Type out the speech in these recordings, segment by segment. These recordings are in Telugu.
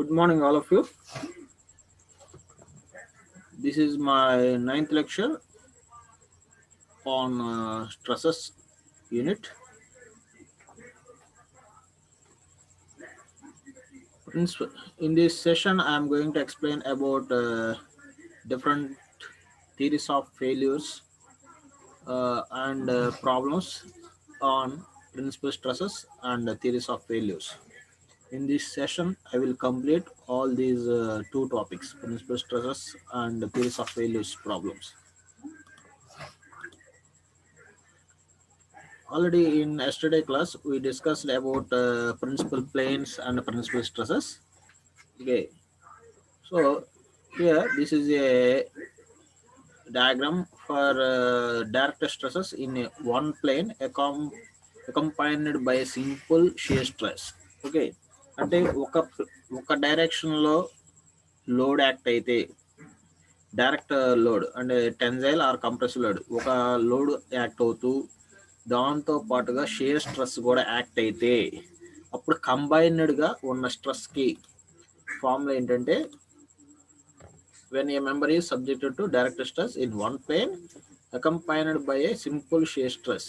Good morning, all of you. This is my ninth lecture on stresses unit. In this session, I am going to explain about different theories of failures and problems on principal stresses and theories of failures. In this session, I will complete all these two topics, principal stresses and theories of failures problems. Already in yesterday class, we discussed about principal planes and principal stresses. Okay, so here this is a diagram for direct stresses in a one plane accompanied by a simple shear stress. Okay, అంటే ఒక డైరెక్షన్ లో లోడ్ యాక్ట్ అయితే డైరెక్ట్ లోడ్ అంటే టెన్జైల్ ఆర్ కంప్రెస్ లోడ్ ఒక లోడ్ యాక్ట్ అవుతూ దాంతో పాటుగా షేర్ స్ట్రెస్ కూడా యాక్ట్ అయితే అప్పుడు కంబైన్డ్గా ఉన్న స్ట్రెస్కి ఫార్ములా ఏంటంటే when a member is subjected to direct stress in one plane accompanied by a simple shear stress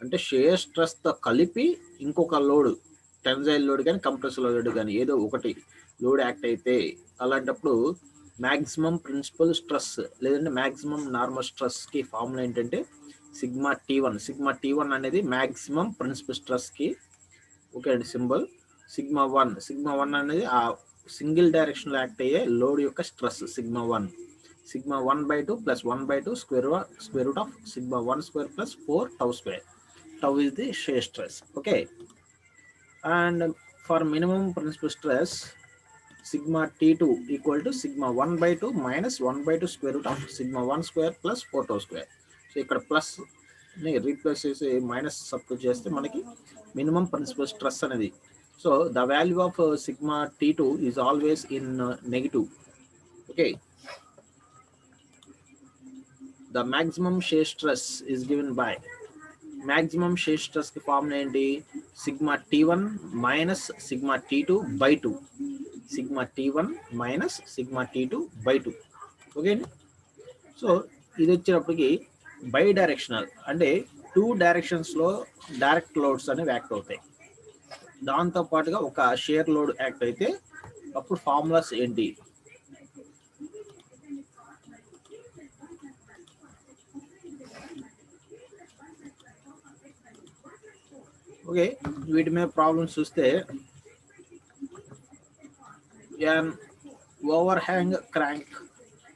అంటే షేర్ స్ట్రెస్తో కలిపి ఇంకొక లోడ్ టెన్జైల్ లోడ్ కానీ కంప్రెస్ లోడ్ కానీ ఏదో ఒకటి లోడ్ యాక్ట్ అయితే అలాంటప్పుడు మ్యాక్సిమం ప్రిన్సిపల్ స్ట్రెస్ లేదంటే మ్యాక్సిమం నార్మల్ స్ట్రెస్కి ఫార్ములా ఏంటంటే సిగ్మా T1 అనేది మ్యాక్సిమం ప్రిన్సిపల్ స్ట్రెస్కి ఓకే అండి సింబల్ సిగ్మా వన్ అనేది ఆ సింగిల్ డైరెక్షన్లో యాక్ట్ అయ్యే లోడ్ యొక్క stress sigma 1/2 + 1/2 square root of sigma 1 square + 4 tau square. Tau is the share stress. Okay, and for minimum principal stress sigma T2 equal to sigma 1/2 minus 1/2 square root of sigma 1 square plus 4 tau square. So ఇక్కడ ప్లస్ ని రీప్లేస్ చేసి మైనస్ సబ్స్టిట్యూట్ చేస్తే మనకి మినిమం ప్రిన్సిపల్ స్ట్రెస్ అనేది. So the value of sigma T2 is always in negative. Okay, the maximum shear stress is given by maximum shear stress కి ఫార్ములా ఏంటి sigma T1 minus sigma T2/2 sigma T1 minus sigma T2/2. Okay, so ఇది వచ్చేటప్పటికి బై డైరెక్షనల్ అంటే టూ డైరెక్షన్స్లో డైరెక్ట్ లోడ్స్ అనేవి యాక్ట్ అవుతాయి. దాంతో పాటుగా ఒక షేర్ లోడ్ యాక్ట్ అయితే అప్పుడు ఫార్ములాస్ ఏంటి ఓకే, వీటి మీద ప్రాబ్లమ్స్ చూస్తే ఓవర్ హ్యాంగ్ క్రాంక్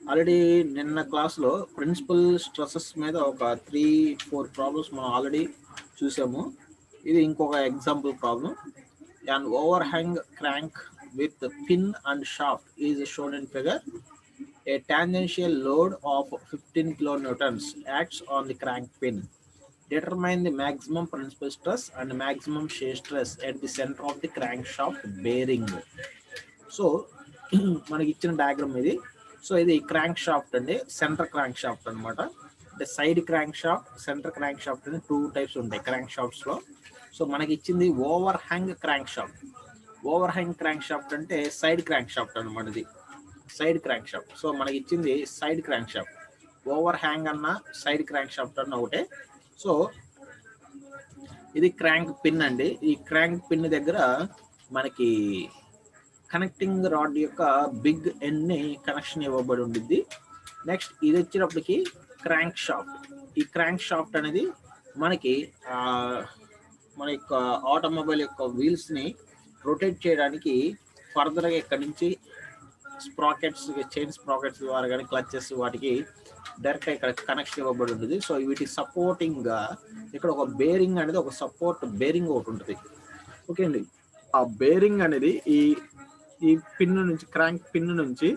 ఆల్రెడీ నిన్న క్లాస్లో ప్రిన్సిపల్ స్ట్రెసెస్ మీద ఒక 3-4 ప్రాబ్లమ్స్ మనం ఆల్రెడీ చూసాము. ఇది ఇంకొక example problem. an overhang crank with pin and shaft is shown in figure. A tangential load of 15 kilonewtons acts on the crank pin. Determine the maximum principal stress and maximum shear stress at the center of the crankshaft bearing. So మనకి ఇచ్చిన డయాగ్రామ్ ఇది. సో ఇది క్రాంక్ షాఫ్ట్ అండి, సెంటర్ క్రాంక్ షాఫ్ట్ అనమాట. అంటే side crank shaft, centre crank shaft అని 2 టైప్స్ ఉంటాయి క్రాంక్ షాఫ్ట్స్లో. సో మనకి ఇచ్చింది over hang crank shaft. Over hang crank shaft అంటే సైడ్ క్రాంక్ షాఫ్ట్ అనమాట. ఇది సైడ్ క్రాంక్ షాఫ్ట్. సో మనకి ఇచ్చింది side crank shaft. Over hang అన్న సైడ్ క్రాంక్ షాఫ్ట్ అన్న ఒకటే. సో ఇది క్రాంక్ పిన్ అండి. ఈ క్రాంక్ పిన్ దగ్గర మనకి కనెక్టింగ్ రాడ్ యొక్క బిగ్ ఎండ్ ని కనెక్షన్ ఇవ్వబడి ఉండిద్ది. నెక్స్ట్ ఇది వచ్చేటప్పటికి క్రాంక్ షాఫ్ట్. ఈ క్రాంక్ షాఫ్ట్ అనేది మనకి మన యొక్క ఆటోమొబైల్ యొక్క వీల్స్ ని రొటేట్ చేయడానికి ఫర్దర్గా ఇక్కడ నుంచి స్ప్రాకెట్స్, చైన్ స్ప్రాకెట్స్ ద్వారా కానీ క్లచెస్ వాటికి డైరెక్ట్గా ఇక్కడ కనెక్షన్ ఇవ్వబడి ఉంటుంది. సో వీటికి సపోర్టింగ్గా ఇక్కడ ఒక బేరింగ్ అనేది, ఒక సపోర్ట్ బేరింగ్ ఒకటి ఉంటుంది. ఓకే అండి, ఆ బేరింగ్ అనేది ఈ పిన్ నుంచి, క్రాంక్ పిన్ నుంచి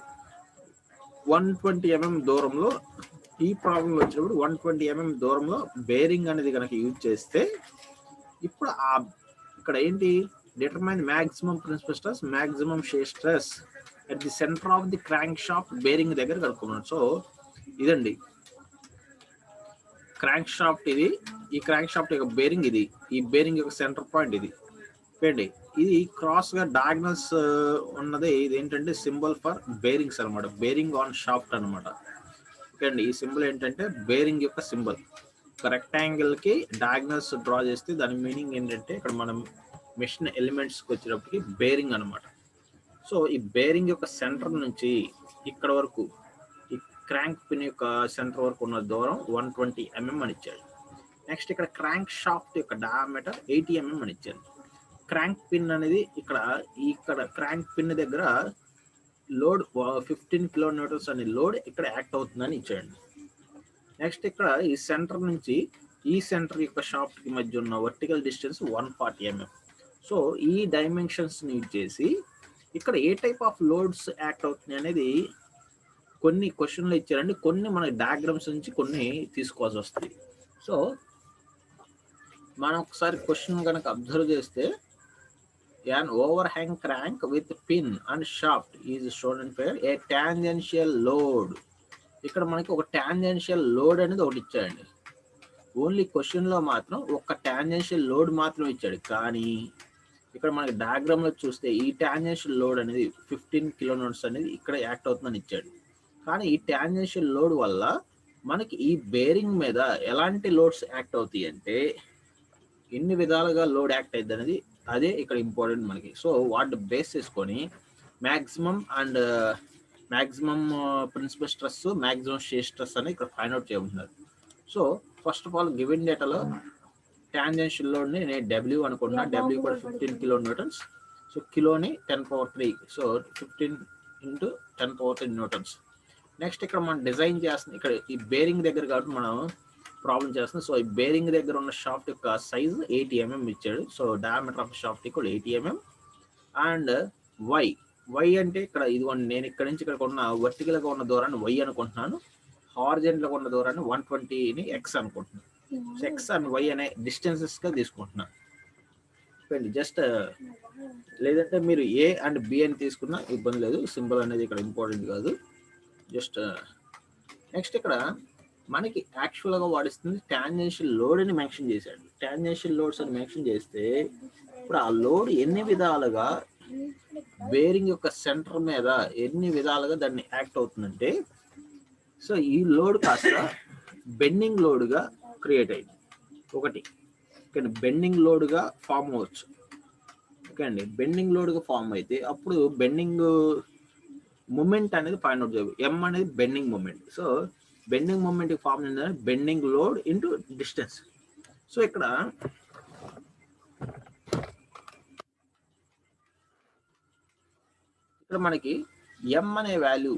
120 mm దూరంలో, ఈ ప్రాబ్లం వచ్చినప్పుడు 120 mm దూరంలో బేరింగ్ అనేది కనుక యూజ్ చేస్తే ఇప్పుడు ఇక్కడ ఏంటి determine maximum principal stress, maximum shear stress at the centre of the crankshaft bearing దగ్గర కనుక్కున్నాను. సో ఇదండి క్రాంక్ షాఫ్ట్. ఇది ఈ క్రాంక్ షాఫ్ట్ యొక్క బేరింగ్, ఇది ఈ బేరింగ్ యొక్క సెంటర్ పాయింట్ ఇది. ఓకే, ఇది క్రాస్ గా డయాగ్నల్స్ ఉన్నది. ఇది ఏంటంటే సింబల్ ఫర్ బేరింగ్స్ అనమాట, బేరింగ్ ఆన్ షాఫ్ట్ అనమాట. ఓకే అండి, ఈ సింబల్ ఏంటంటే బేరింగ్ యొక్క సింబల్. ఒక రెక్టాంగిల్ కి డయాగ్నల్స్ డ్రా చేస్తే దాని మీనింగ్ ఏంటంటే ఇక్కడ మనం మెషిన్ ఎలిమెంట్స్కి వచ్చేటప్పటికి బేరింగ్ అనమాట. సో ఈ బేరింగ్ యొక్క సెంటర్ నుంచి ఇక్కడ వరకు ఈ క్రాంక్ పిన్ యొక్క సెంటర్ వరకు ఉన్న దూరం 120 mm అని ఇచ్చాడు. నెక్స్ట్ ఇక్కడ క్రాంక్ షాఫ్ట్ యొక్క డయామీటర్ 80 mm అని ఇచ్చాడు. క్రాంక్ పిన్ అనేది ఇక్కడ క్రాంక్ పిన్ దగ్గర లోడ్ 15 kN అనే లోడ్ ఇక్కడ యాక్ట్ అవుతుందని ఇచ్చాడు. నెక్స్ట్ ఇక్కడ ఈ సెంటర్ నుంచి ఈ సెంటర్ యొక్క షాఫ్ట్ కి మధ్య ఉన్న వర్టికల్ డిస్టెన్స్ 140 mm. సో ఈ డైమెన్షన్స్ యూజ్ చేసి ఇక్కడ ఏ టైప్ ఆఫ్ లోడ్స్ యాక్ట్ అవుతున్నాయి అనేది కొన్ని క్వశ్చన్లు ఇచ్చారండి, కొన్ని మన డయాగ్రామ్స్ నుంచి కొన్ని తీసుకోవాల్సి వస్తుంది. సో మనం ఒకసారి క్వశ్చన్ కనుక అబ్జర్వ్ చేస్తే, an overhang crank with pin and shaft is shown in figure. A tangential load, ఇక్కడ మనకి ఒక టాంజెన్షియల్ లోడ్ అనేది ఒకటి ఇచ్చాడండి. ఓన్లీ క్వశ్చన్ లో మాత్రం ఒక టాంజెన్షియల్ లోడ్ మాత్రం ఇచ్చాడు, కానీ ఇక్కడ మనకి డయాగ్రామ్ లో చూస్తే ఈ టాంజెన్షియల్ లోడ్ అనేది 15 kN అనేది ఇక్కడ యాక్ట్ అవుతుందని ఇచ్చాడు. కానీ ఈ టాంజెన్షియల్ లోడ్ వల్ల మనకి ఈ బేరింగ్ మీద ఎలాంటి లోడ్స్ యాక్ట్ అవుతాయి అంటే ఎన్ని విధాలుగా లోడ్ యాక్ట్ అయింది అనేది అదే ఇక్కడ ఇంపార్టెంట్ మనకి. సో వాటిని బేస్ చేసుకొని maximum principal stress, maximum shear stress అని ఇక్కడ ఫైండ్ అవుట్ చేయమంటున్నారు. So first of all given డేటాలో టాంజెన్షియల్ లోడ్ని నేను W అనుకుంటున్నా. W కూడా 15 kN. సో కిలోని 10⁻3, సో 15 × 10⁻3 న్యూటన్స్. నెక్స్ట్ ఇక్కడ మనం డిజైన్ చేస్తున్నాం, ఇక్కడ ఈ బేరింగ్ దగ్గర కాబట్టి మనం ప్రాబ్లం చేస్తున్నాం. సో ఈ బేరింగ్ దగ్గర ఉన్న షాఫ్ట్ యొక్క సైజ్ 80 mm ఇచ్చాడు. సో డయామీటర్ ఆఫ్ షాఫ్ట్ కూడా 80 mm. అండ్ వై అంటే ఇక్కడ ఇదిగోండి, నేను ఇక్కడ నుంచి ఇక్కడ ఉన్న వర్టికల్గా ఉన్న దూరాన్ని Y అనుకుంటున్నాను, హారిజాంటల్గా ఉన్న దూరాన్ని 120ని X అనుకుంటున్నాను. సో X అండ్ Y అనే డిస్టెన్సెస్గా తీసుకుంటున్నాను. జస్ట్ లేదంటే మీరు A అండ్ B అని తీసుకున్నా ఇబ్బంది లేదు, సింబల్ అనేది ఇక్కడ ఇంపార్టెంట్ కాదు. జస్ట్ నెక్స్ట్ ఇక్కడ మనకి యాక్చువల్గా వాడిస్తుంది టాంజెన్షియల్ లోడ్ అని మెన్షన్ చేశాడు. టాంజెన్షియల్ లోడ్స్ అని మెన్షన్ చేస్తే ఇప్పుడు ఆ లోడ్ ఎన్ని విధాలుగా బేరింగ్ యొక్క సెంటర్ మీద ఎన్ని విధాలుగా దాన్ని యాక్ట్ అవుతుందంటే, సో ఈ లోడ్ కాస్త బెండింగ్ లోడ్గా క్రియేట్ అయింది. ఒకటి ఓకే, బెండింగ్ లోడ్గా ఫామ్ అవ్వచ్చు. ఓకే అండి, బెండింగ్ లోడ్గా ఫామ్ అయితే అప్పుడు బెండింగ్ మూమెంట్ అనేది ఫైండ్ అవుట్ చేయాలి. M అనేది bending moment. So bending moment form ఏంటంటే bending load into distance. So ఇక్కడ మనకి M అనే వాల్యూ,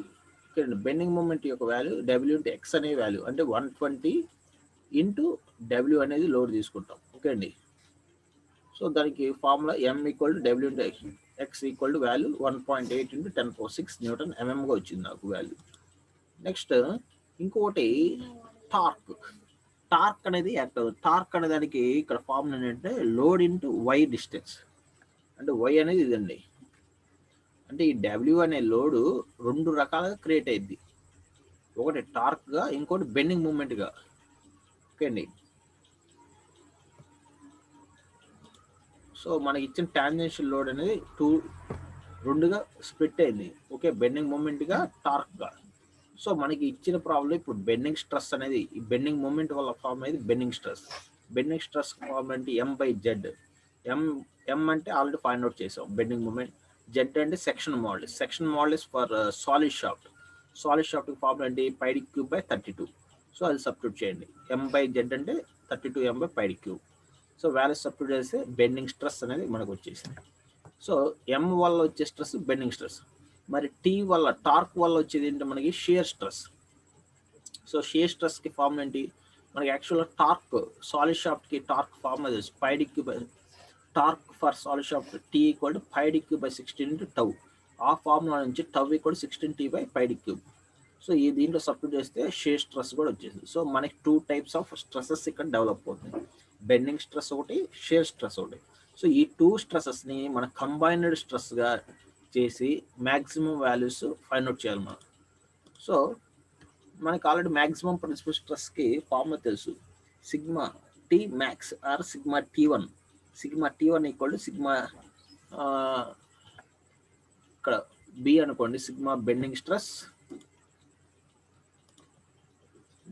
బెండింగ్ మూమెంట్ యొక్క వాల్యూ W × X అనే వాల్యూ అంటే 120 × W అనేది లోడ్ తీసుకుంటాం. ఓకే అండి, సో దానికి formula M = W × X = value 1.8 × 10⁻6 Nm గా వచ్చింది నాకు వాల్యూ. నెక్స్ట్ ఇంకొకటి టార్క్ అనేది యాక్ట్ అవుతుంది. టార్క్ అనే దానికి ఇక్కడ ఫార్ములా ఏంటంటే లోడ్ ఇంటూ Y డిస్టెన్స్. అంటే Y అనేది ఇదండి, అంటే ఈ W అనే లోడు 2 రకాలుగా క్రియేట్ అయ్యింది. ఒకటి టార్క్గా, ఇంకోటి బెండింగ్ మూమెంట్గా. ఓకే అండి, సో మనకి ఇచ్చిన టాంజెన్షియల్ లోడ్ అనేది 2గా స్ప్లిట్ అయింది. ఓకే, బెండింగ్ మూమెంట్గా, టార్క్గా. సో మనకి ఇచ్చిన ప్రాబ్లం ఇప్పుడు బెండింగ్ స్ట్రెస్ అనేది ఈ బెండింగ్ మూమెంట్ వల్ల ఫామ్ అయ్యేది bending stress. Bending stress form అంటే M/Z. M అంటే ఆల్రెడీ ఫైండ్ అవుట్ చేసాం బెండింగ్ మూమెంట్. Z అంటే section models. Section models for solid shaft. Solid shaft formula అంటే πd3/32. సో అది సబ్స్టిట్యూట్ చేయండి. M/Z అంటే 32 M/πd3. సో వాల్యూ సబ్స్టిట్యూట్ చేస్తే బెండింగ్ స్ట్రెస్ అనేది మనకు వచ్చేసింది. సో M వల్ల వచ్చే స్ట్రెస్ బెండింగ్ స్ట్రెస్. మరి T వల్ల, టార్క్ వల్ల వచ్చేది ఏంటి మనకి షియర్ స్ట్రెస్. సో షియర్ స్ట్రెస్కి ఫార్మ్ ఏంటి మనకి, యాక్చువల్గా టార్క్ సాలిడ్ షాఫ్ట్కి టార్క్ ఫార్మ్ అది πd3. Torque for solid shaft T = πd3/16 × τ. ఆ ఫార్ములా నుంచి τ = 16T/πd3. సో ఈ దీంట్లో సబ్స్టిట్యూట్ చేస్తే షియర్ స్ట్రెస్ కూడా వచ్చేసింది. సో మనకి 2 టైప్స్ ఆఫ్ స్ట్రెసెస్ ఇక్కడ డెవలప్ అవుతుంది, బెండింగ్ స్ట్రెస్ ఒకటి, షియర్ స్ట్రెస్ ఒకటి. సో ఈ 2 స్ట్రెసెస్ని మన కంబైన్డ్ స్ట్రెస్గా చేసి మ్యాక్సిమం వాల్యూస్ ఫైండ్ అవుట్ చేయాలి మనం. సో మనకి ఆల్రెడీ మ్యాక్సిమం ప్రిన్సిపల్ స్ట్రెస్కి ఫార్ములా తెలుసు, sigma T max or sigma T1. Sigma T1 = sigma ఇక్కడ బి అనుకోండి, సిగ్మా బెండింగ్ స్ట్రెస్.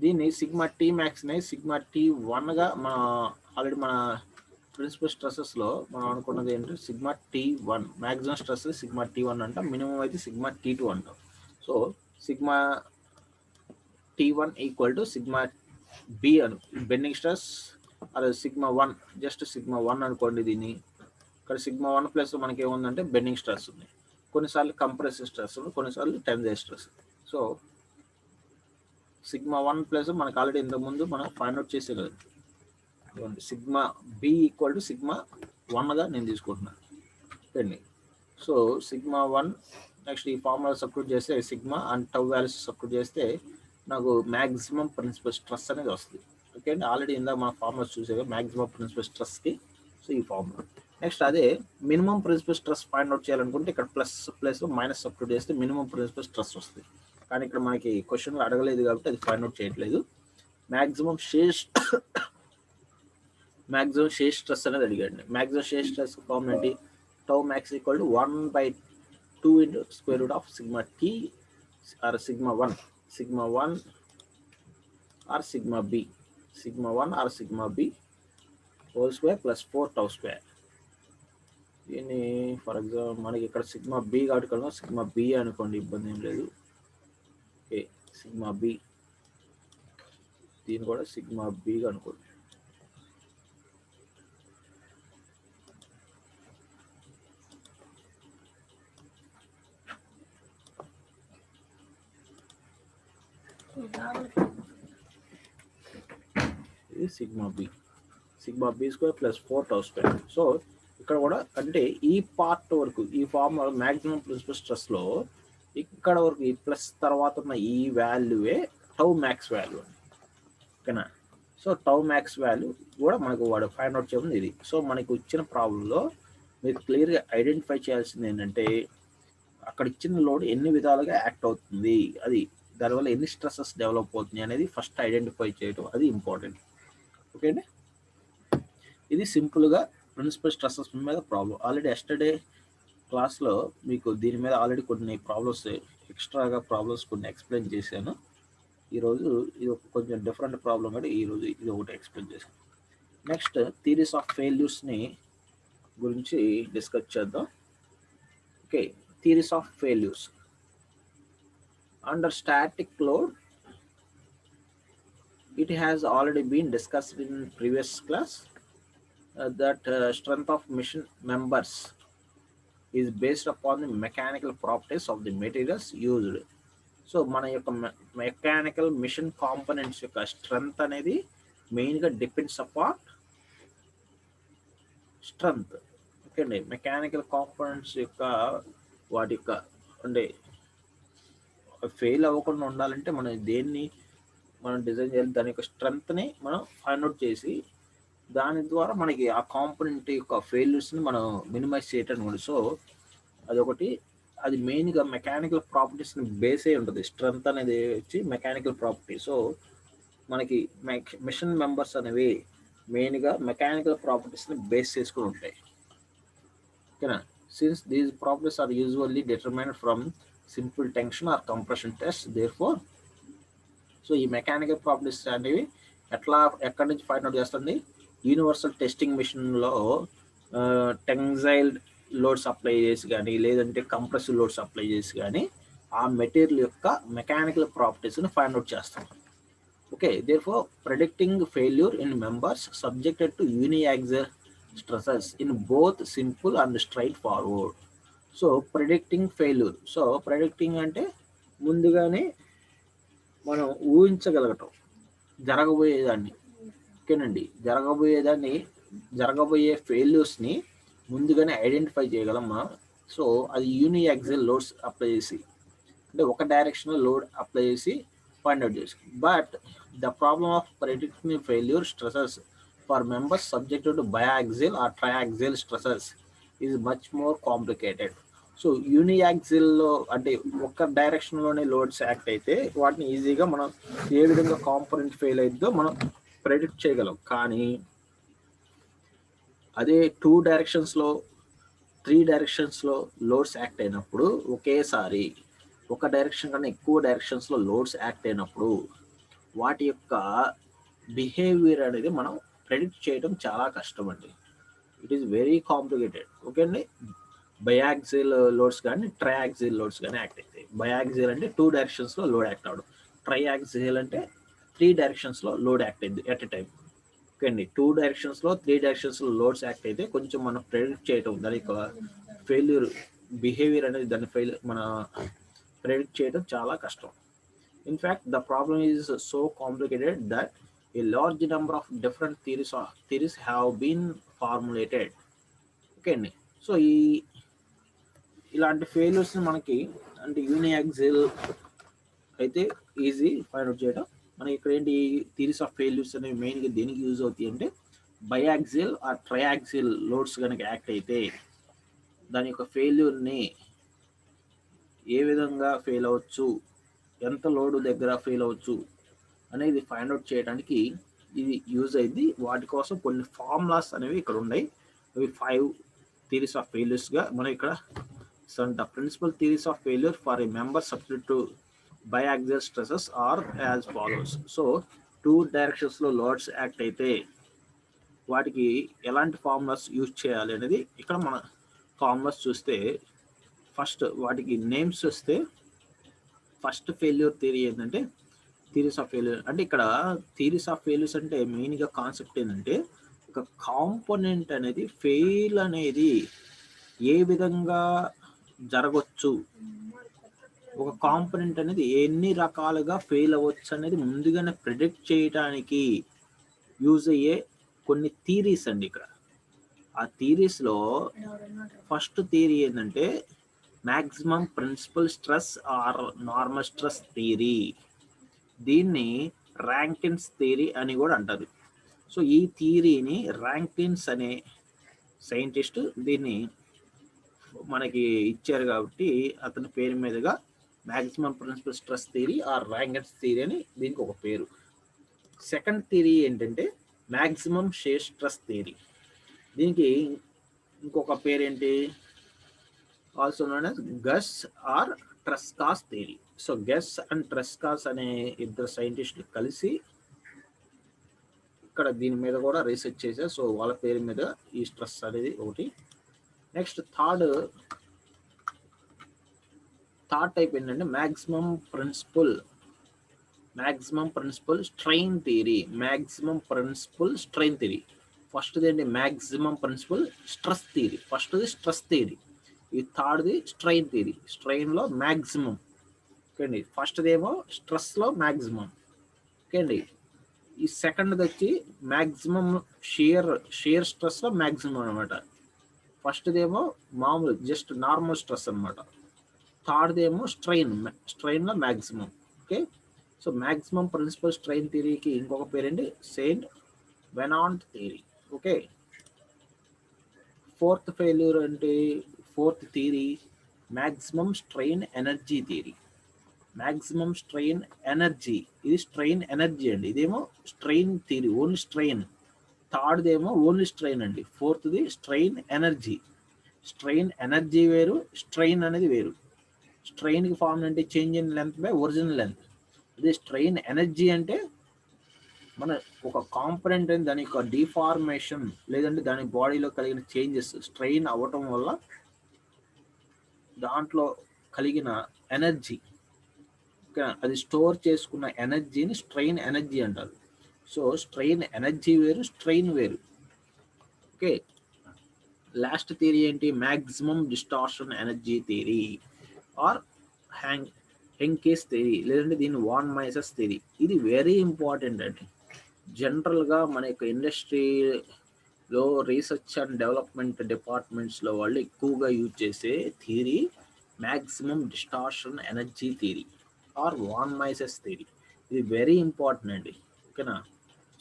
దీన్ని సిగ్మా టీ మ్యాక్స్ని సిగ్మా T1గా మన ఆల్రెడీ మన ప్రిన్సిపల్ స్ట్రెసెస్లో మనం అనుకున్నది ఏంటంటే sigma T1 maximum stress sigma T1 అంటాం, మినిమం అయితే సిగ్మా T2 అంటాం. So sigma T1 equal to sigma B అను బెండింగ్ స్ట్రెస్, అదే సిగ్మా 1 జస్ట్ సిగ్మా 1 అనుకోండి. దీన్ని ఇక్కడ సిగ్మా 1 ప్లస్ మనకి ఏముందంటే బెండింగ్ స్ట్రెస్ ఉంది, కొన్నిసార్లు కంప్రెసివ్ స్ట్రెస్ ఉంది, కొన్నిసార్లు tensile stress. So sigma 1 plus మనకు ఆల్రెడీ ఇంతకుముందు మనం ఫైండ్ అవుట్ చేసే కదా, sigma B equal to sigma 1గా నేను తీసుకుంటున్నాను అండి. సో సిగ్మా 1 నెక్స్ట్ ఈ ఫార్ములా సబ్స్టిట్యూట్ చేస్తే sigma and tau values substitute చేస్తే నాకు మ్యాక్సిమం ప్రిన్సిపల్ స్ట్రెస్ అనేది వస్తుంది. ఓకే అండి, ఆల్రెడీ ఇందాక మన ఫార్ములాస్ చూసే మ్యాక్సిమం ప్రిన్సిపల్ స్ట్రెస్కి. సో ఈ ఫార్ములా నెక్స్ట్ అదే minimum principal stress find out చేయాలనుకుంటే ఇక్కడ ప్లస్ మైనస్ సబ్స్టిట్యూట్ చేస్తే మినిమం ప్రిన్సిపల్ స్ట్రెస్ వస్తుంది. కానీ ఇక్కడ మనకి క్వశ్చన్లు అడగలేదు కాబట్టి అది ఫైండ్ అవుట్ చేయట్లేదు. మ్యాక్సిమం షేర్ స్ట్రెస్ అనేది అడిగాడు. మ్యాక్సిమం షేర్ స్ట్రెస్ ఫార్ములా ఏంటి? Tau max equal to 1/2 into square root of sigma T or sigma 1 or sigma B whole square plus 4 tau square. దీన్ని ఫర్ ఎగ్జాంపుల్ మనకి ఇక్కడ సిగ్మా బి కాబట్టి కదా సిగ్మా బి అనుకోండి, ఇబ్బంది ఏం లేదు. ఓకే, సిగ్మా బి, దీన్ని కూడా సిగ్మా బిగా అనుకోండి. ఇది sigma B square plus 4 tau square. So ఇక్కడ కూడా అంటే ఈ పార్ట్ వరకు ఈ ఫార్ములా మ్యాక్సిమం ప్రిన్సిపల్ స్ట్రెస్లో ఇక్కడ వరకు ఈ ప్లస్ తర్వాత ఉన్న ఈ వాల్యూవే టౌ మ్యాక్స్ వాల్యూ, ఓకేనా? సో టౌ మ్యాక్స్ వాల్యూ కూడా మనకు వాడు ఫైండ్ అవుట్ చేయడం ఇది. సో మనకు ఇచ్చిన ప్రాబ్లంలో మీరు క్లియర్గా ఐడెంటిఫై చేయాల్సింది ఏంటంటే అక్కడ ఇచ్చిన లోడ్ ఎన్ని విధాలుగా యాక్ట్ అవుతుంది, అది దానివల్ల ఎన్ని స్ట్రెస్సెస్ డెవలప్ అవుతుంది అనేది ఫస్ట్ ఐడెంటిఫై చేయడం, అది ఇంపార్టెంట్. ఓకే అండి, ఇది సింపుల్గా ప్రిన్సిపల్ స్ట్రెస్సెస్ మీద ప్రాబ్లం. ఆల్రెడీ ఎస్టర్డే క్లాస్లో మీకు దీని మీద ఆల్రెడీ కొన్ని ప్రాబ్లమ్స్ ఎక్స్ట్రాగా ప్రాబ్లమ్స్ కొన్ని ఎక్స్ప్లెయిన్ చేశాను. ఈరోజు ఇది కొంచెం డిఫరెంట్ ప్రాబ్లం అంటే ఈరోజు ఇది ఒకటి ఎక్స్ప్లెయిన్ చేశాను. నెక్స్ట్ థియరీస్ ఆఫ్ ఫెయిల్యూర్స్ని గురించి డిస్కస్ చేద్దాం. Okay, theories of failures under static load. It has already been discussed in previous class that strength of machine members is based upon the mechanical properties of the materials used. So మన యొక్క మెకానికల్ మిషన్ కాంపోనెంట్స్ యొక్క స్ట్రెంగ్త్ అనేది మెయిన్గా డిపెండ్స్ అపాన్ స్ట్రెంగ్త్. ఓకే అండి, మెకానికల్ కాంపోనెంట్స్ యొక్క వాటి యొక్క అంటే ఫెయిల్ అవ్వకుండా ఉండాలంటే మనం దేన్ని మనం డిజైన్ చేయాలి, దాని యొక్క స్ట్రెంగ్త్ని మనం ఫైండ్ అవుట్ చేసి దాని ద్వారా మనకి ఆ కాంపోనెంట్ యొక్క ఫెయిల్యూర్స్ని మనం మినిమైజ్ చేయటం కూడా. సో అదొకటి, అది మెయిన్గా మెకానికల్ ప్రాపర్టీస్ని బేస్ అయి ఉంటుంది. స్ట్రెంగ్త్ అనేది వచ్చి మెకానికల్ ప్రాపర్టీ. సో మనకి మిషన్ మెంబర్స్ అనేవి మెయిన్గా మెకానికల్ ప్రాపర్టీస్ని బేస్ చేసుకుని ఉంటాయి, ఓకేనా? Since these properties are usually determined from simple tension or compression test. Therefore so ఈ మెకానికల్ ప్రాపర్టీస్ అనేవి ఎక్కడి నుంచి ఫైండ్ అవుట్ చేస్తుంది? యూనివర్సల్ టెస్టింగ్ మిషన్లో టెన్సైల్ లోడ్స్ అప్లై చేసి కానీ లేదంటే కంప్రెసివ్ లోడ్స్ అప్లై చేసి కానీ ఆ మెటీరియల్ యొక్క మెకానికల్ ప్రాపర్టీస్ని ఫైండ్ అవుట్ చేస్తాం. Okay, therefore predicting failure in members subjected to uniaxial stresses in both simple and straightforward. So predicting failure, so predicting అంటే ముందుగానే మనం ఊహించగలగటం జరగబోయేదాన్ని, ఓకేనండి? జరగబోయే ఫెయిల్యూర్స్ని ముందుగానే ఐడెంటిఫై చేయగలం మనం. సో అది యూనియాక్సిల్ లోడ్స్ అప్లై చేసి అంటే ఒక డైరెక్షనల్ లోడ్ అప్లై చేసి ఫైండ్ అవుట్ చేసి. But the problem of predicting failure stresses for members subjected to biaxial or triaxial stresses is much more complicated. So యూనియాక్సిల్లో అంటే ఒక్క డైరెక్షన్లోనే లోడ్స్ యాక్ట్ అయితే వాటిని ఈజీగా మనం ఏ విధంగా కాంపోనెంట్ ఫెయిల్ అయిద్దో మనం ప్రెడిక్ట్ చేయగలం. కానీ అదే 2 డైరెక్షన్స్లో 3 డైరెక్షన్స్లో లోడ్స్ యాక్ట్ అయినప్పుడు ఒకేసారి ఒక డైరెక్షన్ కన్నా ఎక్కువ డైరెక్షన్స్లో లోడ్స్ యాక్ట్ అయినప్పుడు వాటి యొక్క బిహేవియర్ అనేది మనం ప్రెడిక్ట్ చేయడం చాలా కష్టం అండి. It is very complicated. Okay అండి. బయాక్సిల్ లోడ్స్ కానీ ట్రైయాక్సిల్ లోడ్స్ కానీ యాక్ట్ అవుతాయి. బయాక్సిల్ అంటే 2 డైరెక్షన్స్లో లోడ్ యాక్ట్ అవడం, ట్రైయాక్సిల్ అంటే 3 డైరెక్షన్స్లో లోడ్ యాక్ట్ అయింది ఎట్ ఎ టైం. ఓకే అండి. 2 డైరెక్షన్స్లో 3 డైరెక్షన్స్లో లోడ్స్ యాక్ట్ అయితే కొంచెం మనం ప్రెడిక్ట్ చేయడం, దాని యొక్క ఫెయిల్యూర్ బిహేవియర్ అనేది దాన్ని మన ప్రెడిక్ట్ చేయడం చాలా కష్టం. In fact the problem is so complicated that a large number of different theories have been formulated. Okay అండి. సో ఇలాంటి ఫెయిల్యూర్స్ మనకి అంటే యూనియాక్సిల్ అయితే ఈజీ ఫైండ్ అవుట్ చేయడం. మనకి ఇక్కడ ఏంటి థియరీస్ ఆఫ్ ఫెయిల్యూర్స్ అనేవి మెయిన్గా దేనికి యూజ్ అవుతాయి అంటే బయాక్సిల్ ఆర్ ట్రయాక్సిల్ లోడ్స్ కనుక యాక్ట్ అయితే దాని యొక్క ఫెయిల్యూర్ని ఏ విధంగా ఫెయిల్ అవ్వచ్చు, ఎంత లోడ్ దగ్గర ఫెయిల్ అవ్వచ్చు అనేది ఫైండ్ అవుట్ చేయడానికి ఇది యూజ్ అయింది. వాటి కోసం కొన్ని ఫార్ములాస్ అనేవి ఇక్కడ ఉన్నాయి. అవి 5 థియరీస్ ఆఫ్ ఫెయిల్యూర్స్గా మనం ఇక్కడ the principal theories of failure for a member subject to biaxial stresses are as follows. So 2 డైరెక్షన్స్లో లోడ్స్ యాక్ట్ అయితే వాటికి ఎలాంటి ఫార్ములాస్ యూజ్ చేయాలి అనేది ఇక్కడ మన ఫార్ములాస్ చూస్తే ఫస్ట్ వాటికి నేమ్స్ వస్తే ఫస్ట్ ఫెయిల్యూర్ థియరీ ఏంటంటే థియరీస్ ఆఫ్ ఫెయిల్యూర్. అంటే ఇక్కడ థియరీస్ ఆఫ్ ఫెయిల్యూర్స్ అంటే మెయిన్గా కాన్సెప్ట్ ఏంటంటే ఒక కాంపోనెంట్ అనేది ఫెయిల్ అనేది ఏ విధంగా జరగవచ్చు, ఒక కాంపోనెంట్ అనేది ఎన్ని రకాలుగా ఫెయిల్ అవ్వచ్చు అనేది ముందుగానే ప్రిడిక్ట్ చేయడానికి యూజ్ అయ్యే కొన్ని థియరీస్ అండి. ఇక్కడ ఆ థియరీస్లో ఫస్ట్ థియరీ ఏంటంటే maximum principal stress or normal stress theory. దీన్ని ర్యాంకిన్స్ థియరీ అని కూడా అంటారు. సో ఈ థియరీని ర్యాంకిన్స్ అనే సైంటిస్ట్ దీన్ని మనకి ఇచ్చారు కాబట్టి అతని పేరు మీదుగా maximum principal stress theory or Rankine's theory అని దీనికి ఒక పేరు. సెకండ్ థియరీ ఏంటంటే మ్యాక్సిమం షియర్ స్ట్రెస్ థియరీ. దీనికి ఇంకొక పేరేంటి, also known as Guest or Tresca's theory. So Guest and Tresca's అనే ఇద్దరు సైంటిస్టులు కలిసి ఇక్కడ దీని మీద కూడా రీసెర్చ్ చేశారు. సో వాళ్ళ పేరు మీద ఈ స్ట్రెస్ అనేది ఒకటి. నెక్స్ట్ థర్డ్ టైప్ ఏంటంటే మ్యాక్సిమం ప్రిన్సిపల్ స్ట్రెయిన్ థియరీ. ఫస్ట్ది ఏంటి మ్యాక్సిమం ప్రిన్సిపల్ స్ట్రెస్ థియరీ. ఫస్ట్ది స్ట్రెస్ థియరీ, ఈ థర్డ్ది స్ట్రెయిన్ థియరీ. స్ట్రెయిన్లో మ్యాక్సిమం. ఓకే అండి. ఫస్ట్ది ఏమో స్ట్రెస్లో మ్యాక్సిమం. ఓకే అండి. ఈ సెకండ్ది వచ్చి మ్యాక్సిమం షియర్ స్ట్రెస్లో మ్యాక్సిమం అనమాట. ఫస్ట్ది ఏమో మామూలు జస్ట్ నార్మల్ స్ట్రెస్ అనమాట. థర్డ్ది ఏమో స్ట్రెయిన్లో maximum. Okay. So maximum principal strain థియరీకి ఇంకొక పేరేంటి Saint Venant theory. Okay. Fourth theory maximum strain energy theory. Maximum strain energy, ఇది స్ట్రెయిన్ ఎనర్జీ అండి. ఇదేమో స్ట్రెయిన్ థియరీ ఓన్లీ స్ట్రెయిన్. థర్డ్ది ఏమో ఓన్లీ స్ట్రెయిన్ అండి. ఫోర్త్ది స్ట్రెయిన్ ఎనర్జీ. స్ట్రెయిన్ ఎనర్జీ వేరు, స్ట్రెయిన్ అనేది వేరు. స్ట్రెయిన్కి ఫార్మ్ అంటే change in length by original length. ఇది స్ట్రెయిన్ ఎనర్జీ అంటే మన ఒక కాంపొనెంట్ అని దాని యొక్క డిఫార్మేషన్ లేదంటే దాని బాడీలో కలిగిన చేంజెస్ స్ట్రెయిన్ అవ్వటం వల్ల దాంట్లో కలిగిన ఎనర్జీ, అది స్టోర్ చేసుకున్న ఎనర్జీని స్ట్రెయిన్ ఎనర్జీ అంటారు. సో స్ట్రెయిన్ ఎనర్జీ వేరు, స్ట్రెయిన్ వేరు. ఓకే. లాస్ట్ థియరీ ఏంటి maximum distortion energy theory or Hencky's theory లేదంటే దీన్ని వాన్ మైసెస్ థియరీ. ఇది వెరీ ఇంపార్టెంట్ అండి. జనరల్గా మన యొక్క ఇండస్ట్రీలో రీసెర్చ్ అండ్ డెవలప్మెంట్ డిపార్ట్మెంట్స్లో వాళ్ళు ఎక్కువగా యూజ్ చేసే theory maximum distortion energy theory or von Mises theory. ఇది వెరీ ఇంపార్టెంట్ అండి. ఓకేనా.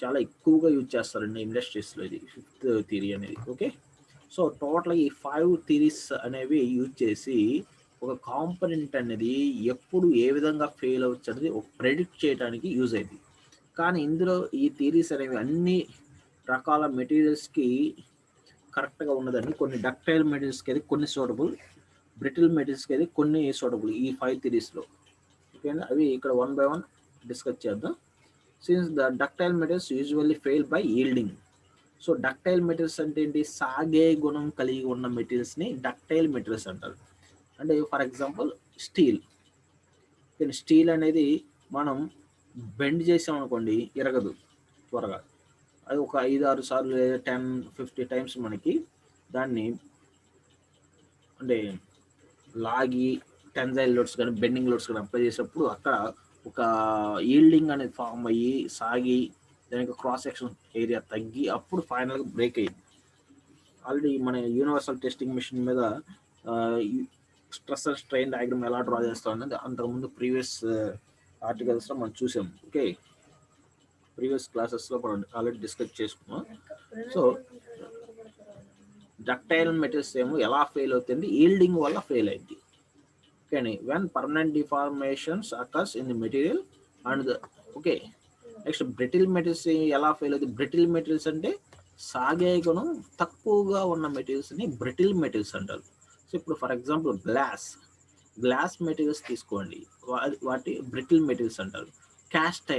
చాలా ఎక్కువగా యూజ్ చేస్తారండి ఇండస్ట్రీస్లో ఇది ఫిఫ్త్ థియరీ అనేది. ఓకే. సో టోటల్గా ఈ 5 థియరీస్ అనేవి యూజ్ చేసి ఒక కాంపొనెంట్ అనేది ఎప్పుడు ఏ విధంగా ఫెయిల్ అవ్వచ్చు అనేది ఒక ప్రెడిక్ట్ చేయడానికి యూజ్ అయింది. కానీ ఇందులో ఈ థియరీస్ అనేవి అన్ని రకాల మెటీరియల్స్కి కరెక్ట్గా ఉన్నదండి. కొన్ని డక్టైల్ మెటీరియల్స్కి అయితే కొన్ని సూటబుల్, బ్రిటిల్ మెటీరియల్స్కి అయితే కొన్ని సూటబుల్ ఈ 5 థియరీస్లో. ఓకేనా, అవి ఇక్కడ 1 by 1 డిస్కస్ చేద్దాం. Since the ductile materials usually fail by yielding. So ductile materials అంటే ఏంటి? సాగే గుణం కలిగి ఉన్న మెటీరియల్స్ని డక్టైల్ మెటీరియల్స్ అంటారు. అంటే ఫర్ ఎగ్జాంపుల్ స్టీల్. స్టీల్ అనేది మనం బెండ్ చేసామనుకోండి ఇరగదు త్వరగా. అది ఒక 5-6 సార్లు లేదా 10-50 టైమ్స్ మనకి దాన్ని అంటే లాగి టెన్జైల్ లోడ్స్ కానీ బెండింగ్ లోడ్స్ కానీ అప్లై చేసేటప్పుడు అక్కడ ఒక ఈల్డింగ్ అనేది ఫామ్ అయ్యి సాగి దానికి క్రాస్ సెక్షన్ ఏరియా తగ్గి అప్పుడు ఫైనల్గా బ్రేక్ అయ్యింది. ఆల్రెడీ మన యూనివర్సల్ టెస్టింగ్ మిషన్ మీద స్ట్రెస్ అండ్ స్ట్రెయిన్ డయాగ్రామ్ ఎలా డ్రా చేస్తాం అనేది అంతకుముందు ప్రీవియస్ ఆర్టికల్స్లో మనం చూసాం. ఓకే, ప్రీవియస్ క్లాసెస్లో మనం ఆల్రెడీ డిస్కస్ చేసుకున్నాం. సో డక్టైల్ మెటీరియల్స్ ఏమో ఎలా ఫెయిల్ అవుతుంది? ఈల్డింగ్ వల్ల ఫెయిల్ అయింది. Okay, when permanent deformations occurs in the material and the okay. Next brittle materials ఎలా ఫెయిల్ అవుతుంది? బ్రిటిల్ మెటీరియల్స్ అంటే సాగే గుణం తక్కువగా ఉన్న మెటీరియల్స్ని బ్రిటిల్ మెటీరియల్స్ అంటారు. సో ఇప్పుడు ఫర్ ఎగ్జాంపుల్ గ్లాస్ మెటీరియల్స్ తీసుకోండి, వాటి బ్రిటిల్ మెటీరియల్స్ అంటారు. క్యాస్ట్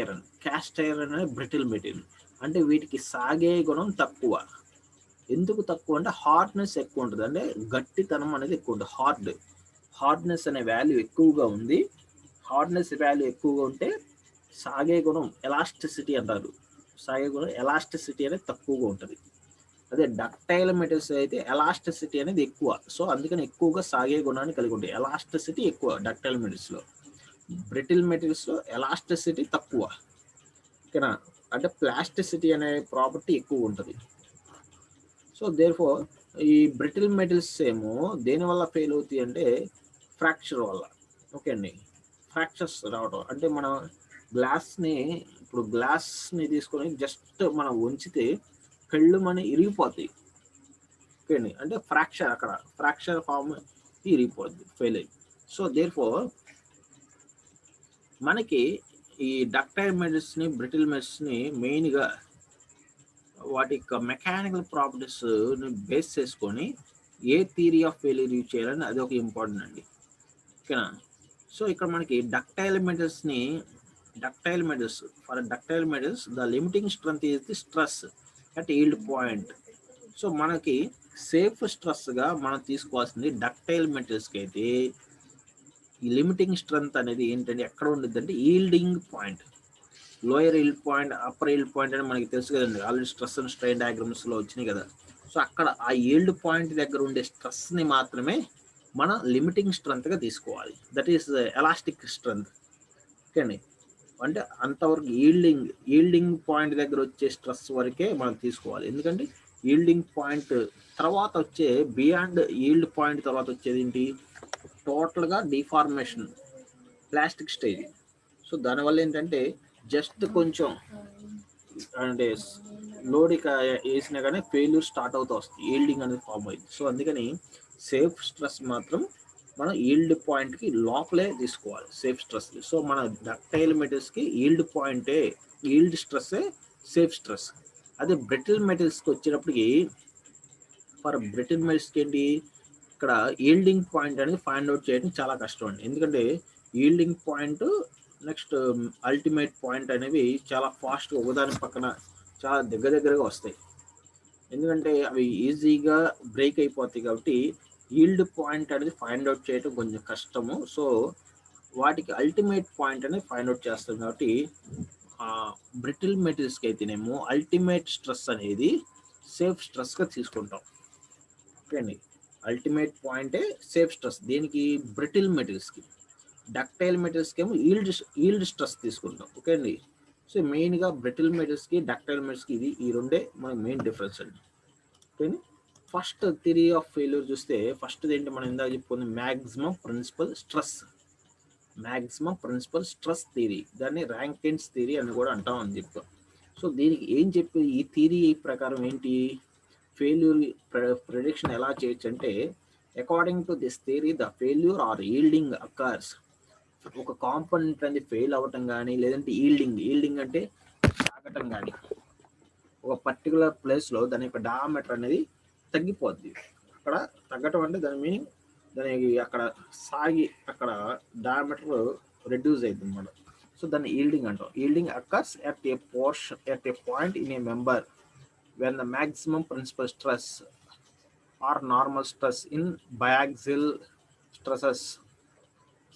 ఐరన్ అనేది బ్రిటిల్ మెటీరియల్. అంటే వీటికి సాగే గుణం తక్కువ. ఎందుకు తక్కువ అంటే హార్డ్నెస్ ఎక్కువ ఉంటుంది, అంటే గట్టితనం అనేది ఎక్కువ ఉంటుంది. హార్డ్నెస్ అనే వాల్యూ ఎక్కువగా ఉంది. హార్డ్నెస్ వాల్యూ ఎక్కువగా ఉంటే సాగే గుణం ఎలాస్టిసిటీ అంటారు. సాగే గుణం ఎలాస్టిసిటీ అనేది తక్కువగా ఉంటుంది. అదే డక్టైల్ మెటీరియల్స్ అయితే ఎలాస్టిసిటీ అనేది ఎక్కువ. సో అందుకని ఎక్కువగా సాగే గుణాన్ని కలిగి ఉంటాయి. ఎలాస్టిసిటీ ఎక్కువ డక్టైల్ మెటీరియల్స్లో. బ్రిటిల్ మెటీరియల్స్లో ఎలాస్టిసిటీ తక్కువ. ఓకేనా, అంటే ప్లాస్టిసిటీ అనే ప్రాపర్టీ ఎక్కువ ఉంటుంది. సో దేర్ఫోర్ ఈ బ్రిటిల్ మెటీరియల్స్ ఏమో దేనివల్ల ఫెయిల్ అవుతాయి అంటే ఫ్రాక్చర్ వల్ల. ఓకే అండి, ఫ్రాక్చర్స్ రావడం అంటే మనం గ్లాస్ని తీసుకొని జస్ట్ మనం ఉంచితే కళ్ళు మన ఇరిగిపోతాయి. ఓకే అండి, అంటే ఫ్రాక్చర్ ఫామ్ ఇరిగిపోద్ది ఫెయిల్ అయ్యి. సో దేర్ఫోర్ మనకి ఈ డక్టైల్ మెటీరియల్స్ని బ్రిటిల్ మెటీరియల్స్ని మెయిన్గా వాటి యొక్క మెకానికల్ ప్రాపర్టీస్ని బేస్ చేసుకొని ఏ థియరీ ఆఫ్ ఫెయిల్యూర్ యూజ్ చేయాలని అది ఒక ఇంపార్టెంట్ అండి. ఓకేనా, సో ఇక్కడ మనకి ductile materials for ductile materials the limiting strength is the stress at yield point. So మనకి సేఫ్ స్ట్రెస్గా మనం తీసుకోవాల్సింది డక్టైల్ మెటీరియల్స్కి అయితే ఈ లిమిటింగ్ స్ట్రెంత్ అనేది ఏంటంటే ఎక్కడ ఉంటుంది అంటే yielding point. Lower yield point, upper yield point అని మనకి తెలుసు కదండి, ఆల్రెడీ స్ట్రెస్ అండ్ స్ట్రెయిన్ డయాగ్రామ్స్లో వచ్చినాయి కదా. సో అక్కడ ఆ ఈల్డ్ పాయింట్ దగ్గర ఉండే స్ట్రెస్ని మాత్రమే మనం లిమిటింగ్ స్ట్రెంత్గా తీసుకోవాలి. That is elastic strength. Okay అండి, అంటే అంతవరకు ఈల్డింగ్ పాయింట్ దగ్గర వచ్చే స్ట్రెస్ వరకే మనం తీసుకోవాలి. ఎందుకంటే ఈల్డింగ్ పాయింట్ తర్వాత వచ్చే బియాండ్ ఈల్డ్ పాయింట్ తర్వాత వచ్చేది ఏంటి? టోటల్గా డిఫార్మేషన్, ప్లాస్టిక్ స్టేజ్. సో దానివల్ల ఏంటంటే జస్ట్ కొంచెం అంటే లోడ్ వేసినా కానీ ఫెయిల్యూర్ స్టార్ట్ అవుతూ వస్తుంది, ఈల్డింగ్ అనేది ఫామ్ అయింది. సో అందుకని సేఫ్ స్ట్రెస్ మాత్రం మనం ఈల్డ్ పాయింట్కి లోపలే తీసుకోవాలి, సేఫ్ స్ట్రెస్. సో మన డక్టైల్ మెటీరియల్స్కి ఈల్డ్ స్ట్రెస్సే సేఫ్ స్ట్రెస్. అదే బ్రిటిల్ మెటీరియల్స్కి వచ్చేటప్పటికి ఫర్ బ్రిటిల్ మెటీరియల్స్కి ఏంటి, ఇక్కడ ఈల్డింగ్ పాయింట్ అనేది ఫైండ్ అవుట్ చేయడం చాలా కష్టం అండి. ఎందుకంటే yielding point next ultimate point అనేవి చాలా ఫాస్ట్గా ఒకదాని పక్కన చాలా దగ్గరగా వస్తాయి. ఎందుకంటే అవి ఈజీగా బ్రేక్ అయిపోతాయి కాబట్టి ఈల్డ్ పాయింట్ అనేది ఫైండ్ అవుట్ చేయడం కొంచెం కష్టము. సో వాటికి అల్టిమేట్ పాయింట్ అనేది ఫైండ్ అవుట్ చేస్తాం కాబట్టి బ్రిటిల్ మెటీరియల్స్కి అయితేనేమో అల్టిమేట్ స్ట్రెస్ అనేది సేఫ్ స్ట్రెస్గా తీసుకుంటాం. ఓకే అండి, అల్టిమేట్ పాయింటే సేఫ్ స్ట్రెస్ దేనికి? బ్రిటిల్ మెటీరియల్స్కి. డక్టైల్ మెటీరియల్స్కి ఏమో ఈల్డ్ స్ట్రెస్ తీసుకుంటాం. ఓకే అండి, సో మెయిన్గా బ్రిటిల్ మెటీరియల్స్కి డక్టైల్ మెటీరియల్స్కి ఈ రెండే మనకి మెయిన్ డిఫరెన్స్ అండి. Okay, first theory of failure చూస్తే ఫస్ట్ ఏంటి మనం ఇందాక చెప్పుకుంది మ్యాక్సిమం ప్రిన్సిపల్ స్ట్రెస్ థియరీ. దాన్ని ర్యాంకిన్స్ థియరీ అని కూడా అంటాం అని చెప్పాం. సో దీనికి ఏం చెప్పి ఈ థియరీ ప్రకారం ఏంటి ఫెయిల్యూర్ ప్రెడిక్షన్ ఎలా చేయొచ్చు అంటే according to this theory the failure or yielding occurs. ఒక కాంపోనెంట్ అనేది ఫెయిల్ అవ్వటం కానీ లేదంటే ఈల్డింగ్ అంటే సాగటం కానీ ఒక పర్టికులర్ ప్లేస్లో దాని యొక్క డయామీటర్ అనేది తగ్గిపోద్ది. అక్కడ తగ్గటం అంటే దాని మీనింగ్ దానికి అక్కడ సాగి అక్కడ డయామీటర్ రెడ్యూస్ అవుతుంది అన్నమాట. సో దాన్ని ఈల్డింగ్ అంటాం. Yielding occurs at A portion at a point in a member when the maximum principal stress or normal stress in biaxial stresses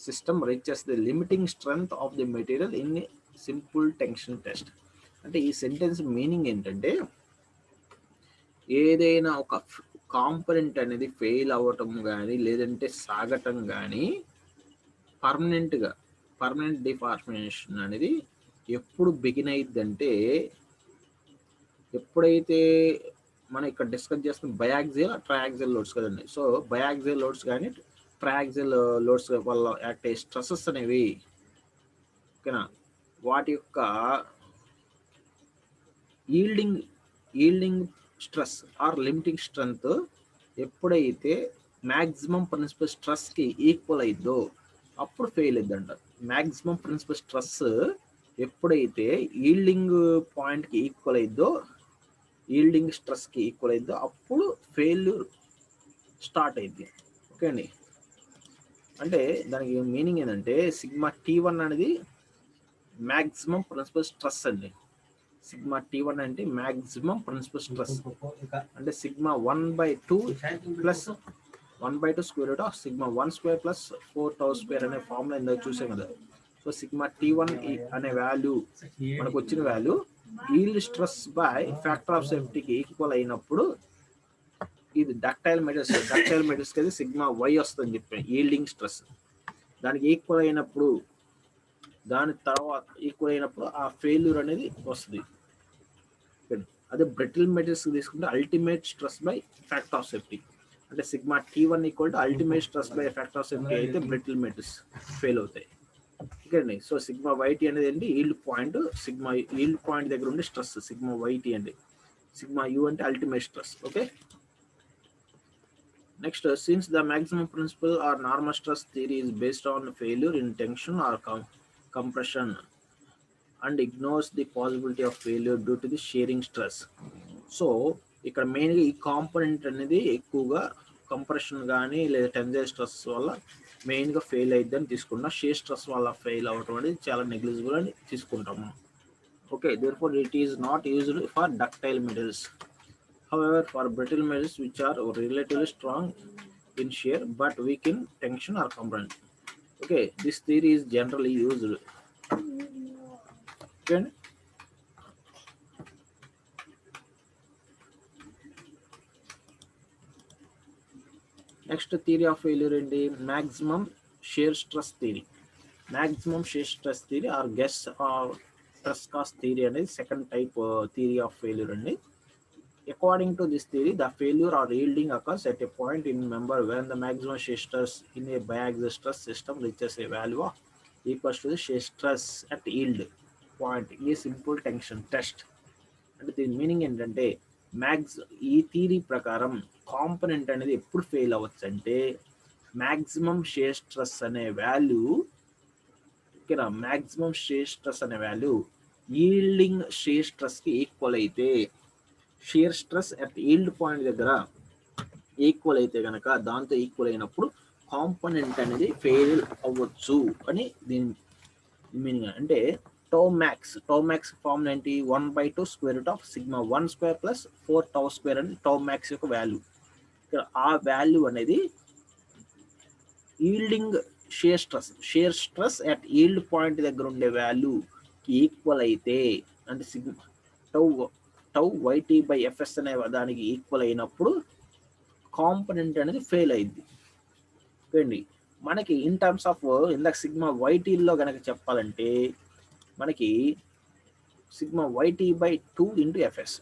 system reaches the limiting strength of the material in a simple tension test. అంటే ఈ సెంటెన్స్ మీనింగ్ ఏంటంటే ఏదైనా ఒక కాంపనెంట్ అనేది ఫెయిల్ అవ్వటం కానీ లేదంటే సాగటం కానీ పర్మనెంట్ డిఫార్మేషన్ అనేది ఎప్పుడు బిగిన్ అయ్యిద్దంటే ఎప్పుడైతే మనం ఇక్కడ డిస్కస్ చేస్తున్న బయాక్సియల్ ట్రయాక్సియల్ లోడ్స్ కదండి. సో బయాక్సియల్ లోడ్స్ కానీ ట్రయాక్సియల్ లోడ్స్ వల్ల యాక్ట్ అయ్యే స్ట్రెసెస్ అనేవి ఓకేనా వాటి యొక్క yielding stress or limiting strength ఎప్పుడైతే మ్యాక్సిమం ప్రిన్సిపల్ స్ట్రెస్కి ఈక్వల్ అయిద్దో అప్పుడు ఫెయిల్ అయిద్దంట. మ్యాక్సిమం ప్రిన్సిపల్ స్ట్రెస్ ఎప్పుడైతే ఈల్డింగ్ పాయింట్కి ఈక్వల్ అయిద్దో ఈల్డింగ్ స్ట్రెస్కి ఈక్వల్ అయిద్దో అప్పుడు ఫెయిల్యూర్ స్టార్ట్ అయింది. ఓకే అండి. అంటే దానికి మీనింగ్ ఏంటంటే సిగ్మా T1 అనేది మ్యాక్సిమం ప్రిన్సిపల్ స్ట్రెస్ అండి. సిగ్మా T1 అంటే మ్యాక్సిమం ప్రిన్సిపల్ స్ట్రెస్ అంటే sigma 1/2 plus 1/2 square root of sigma 1 square plus 4 tau square అనే ఫార్ములా ఇందాక చూసాం కదా. సో సిగ్మా T1 అనే వాల్యూ మనకు వచ్చిన value yield stress by factor of సేఫ్టీకి ఈక్వల్ అయినప్పుడు ఇది డక్టైల్ మెటీరియల్స్కి అయితే సిగ్మా వై వస్తుందని చెప్పాను. ఈల్డింగ్ స్ట్రెస్ దానికి ఈక్వల్ అయినప్పుడు దాని తర్వాత ఈక్వల్ అయినప్పుడు ఆ ఫెయిల్యూర్ అనేది వస్తుంది. అదే బ్రిటిల్ మెటీరియల్స్ తీసుకుంటే ultimate stress by factor of safety అంటే sigma T1 equal to ultimate stress by factor of safety అయితే బ్రిటిల్ మెటీరియల్స్ ఫెయిల్ అవుతాయి. ఓకే అండి. సో సిగ్మా వైటీ అనేది ఏంటి yield point. Sigma yield point దగ్గర ఉండే స్ట్రెస్ సిగ్మా వైటీ అండి. సిగ్మా యూ అంటే ultimate stress. Okay. Next, since the maximum principal or normal stress theory is based on failure in tension or compression and ignores the possibility of failure due to the shearing stress. So, ఇక్కడ మెయిన్గా ఈ కాంపోనెంట్ అనేది ఎక్కువగా కంప్రెషన్ కానీ లేదా టెన్సైల్ స్ట్రెస్ వల్ల మెయిన్గా ఫెయిల్ అయిద్దని తీసుకుంటాం. షియర్ స్ట్రెస్ వల్ల ఫెయిల్ అవ్వడం అనేది చాలా నెగ్లిజిబుల్ అని తీసుకుంటాము. Okay, therefore it is not used for ductile metals. However, for brittle metals which are relatively strong in shear but weak in tension or compression, okay, this theory is generally used. Okay. Next theory of failure in the maximum shear stress theory. Maximum shear stress theory or guess or Tresca's theory and second type theory of failure and according to this theory, the failure or yielding occurs at a point in member when the maximum shear stress in a biaxial stress system reaches a value of equals to the shear stress at yield point in a simple tension test. అంటే దీని మీనింగ్ ఏంటంటే ఈ థియరీ ప్రకారం కాంపనెంట్ అనేది ఎప్పుడు ఫెయిల్ అవ్వచ్చు అంటే మ్యాక్సిమం షియర్ స్ట్రెస్ అనే వాల్యూ ఓకేనా మ్యాక్సిమం షియర్ స్ట్రెస్ అనే వాల్యూ ఈల్డింగ్ షియర్ స్ట్రెస్కి ఈక్వల్ అయితే shear stress at yield point దగ్గర ఈక్వల్ అయితే కనుక దాంతో ఈక్వల్ అయినప్పుడు కాంపోనెంట్ అనేది ఫెయిల్ అవ్వచ్చు అని దీని మీనింగ్. అంటే టౌ మ్యాక్స్ ఫార్మ్ ఏంటి 1/2 square root of sigma 1 square plus 4 tau square అని టౌ మ్యాక్స్ యొక్క వాల్యూ. ఆ వాల్యూ అనేది yielding shear stress at yield point దగ్గర ఉండే వాల్యూకి ఈక్వల్ అయితే అంటే sigma tau YT by FS అనే దానికి ఈక్వల్ అయినప్పుడు కాంపనెంట్ అనేది ఫెయిల్ అయింది. ఓకేండి. మనకి ఇన్ టర్మ్స్ ఆఫ్ ఇందాక సిగ్మా వైటీలో కనుక చెప్పాలంటే మనకి sigma YT by 2 into FS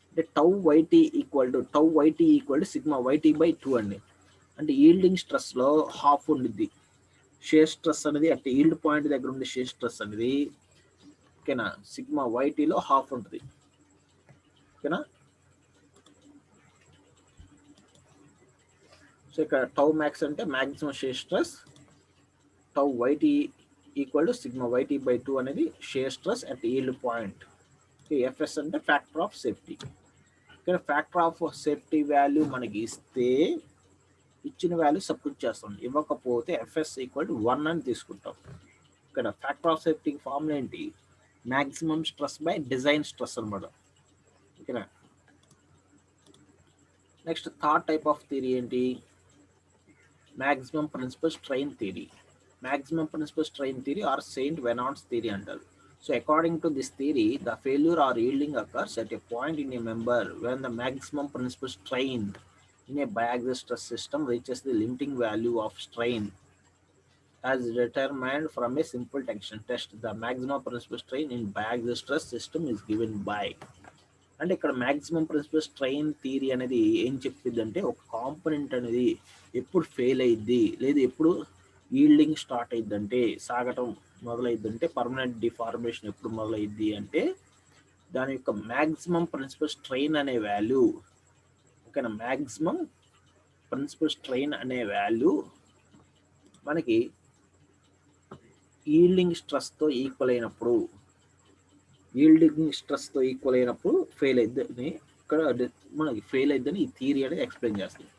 అంటే tau YT equal to sigma YT by 2 అండి. అంటే ఈల్డింగ్ స్ట్రెస్లో హాఫ్ ఉండిద్ది. షియర్ స్ట్రెస్ అనేది అంటే ఈల్డ్ పాయింట్ దగ్గర ఉండే షియర్ స్ట్రెస్ అనేది ఓకేనా సిగ్మా వైటీలో హాఫ్ ఉంటుంది. ఓకేనా. సో ఇక్కడ టౌ మ్యాక్స్ అంటే maximum shear stress tau YT equal to sigma YT by 2 అనేది shear stress at yield point. FS అంటే ఫ్యాక్టర్ ఆఫ్ సేఫ్టీ. ఇక్కడ ఫ్యాక్టర్ ఆఫ్ సేఫ్టీ వాల్యూ మనకి ఇస్తే ఇచ్చిన వాల్యూ సబ్స్టిట్యూట్ చేస్తాం, ఇవ్వకపోతే ఎఫ్ఎస్ ఈక్వల్ టు 1 అని తీసుకుంటాం. ఇక్కడ ఫ్యాక్టర్ ఆఫ్ సేఫ్టీ ఫార్ములా ఏంటి, maximum stress by design stress అనమాట. ఓకేనా. Next third type of theory ఏంటి, maximum principal strain theory. Maximum principal strain theory or Saint Venant's theory అంటారు. So according to this theory, the failure or yielding occurs at a point in a member when the maximum principal strain in a biaxial stress system reaches the limiting value of strain as determined from a simple tension test. The maximum principal strain in biaxial stress system is given by. అంటే ఇక్కడ మ్యాక్సిమం ప్రిన్సిపల్ స్ట్రెయిన్ థియరీ అనేది ఏం చెప్పింది అంటే, ఒక కాంపోనెంట్ అనేది ఎప్పుడు ఫెయిల్ అయ్యిద్ది లేదా ఎప్పుడు ఈల్డింగ్ స్టార్ట్ అయ్యిద్దంటే, సాగటం మొదలైద్దంటే, పర్మనెంట్ డిఫార్మేషన్ ఎప్పుడు మొదలైద్ది అంటే దాని యొక్క మ్యాక్సిమం ప్రిన్సిపల్ స్ట్రెయిన్ అనే వాల్యూ. ఓకేనా. మ్యాక్సిమం ప్రిన్సిపల్ స్ట్రెయిన్ అనే వాల్యూ మనకి ఈల్డింగ్ స్ట్రెస్తో ఈక్వల్ అయినప్పుడు, ఈల్డింగ్ స్ట్రెస్తో ఈక్వల్ అయినప్పుడు ఫెయిల్ అయిద్దని ఇక్కడ మనకి ఫెయిల్ అయిద్దని ఈ థియరీ అనేది ఎక్స్ప్లెయిన్ చేస్తుంది.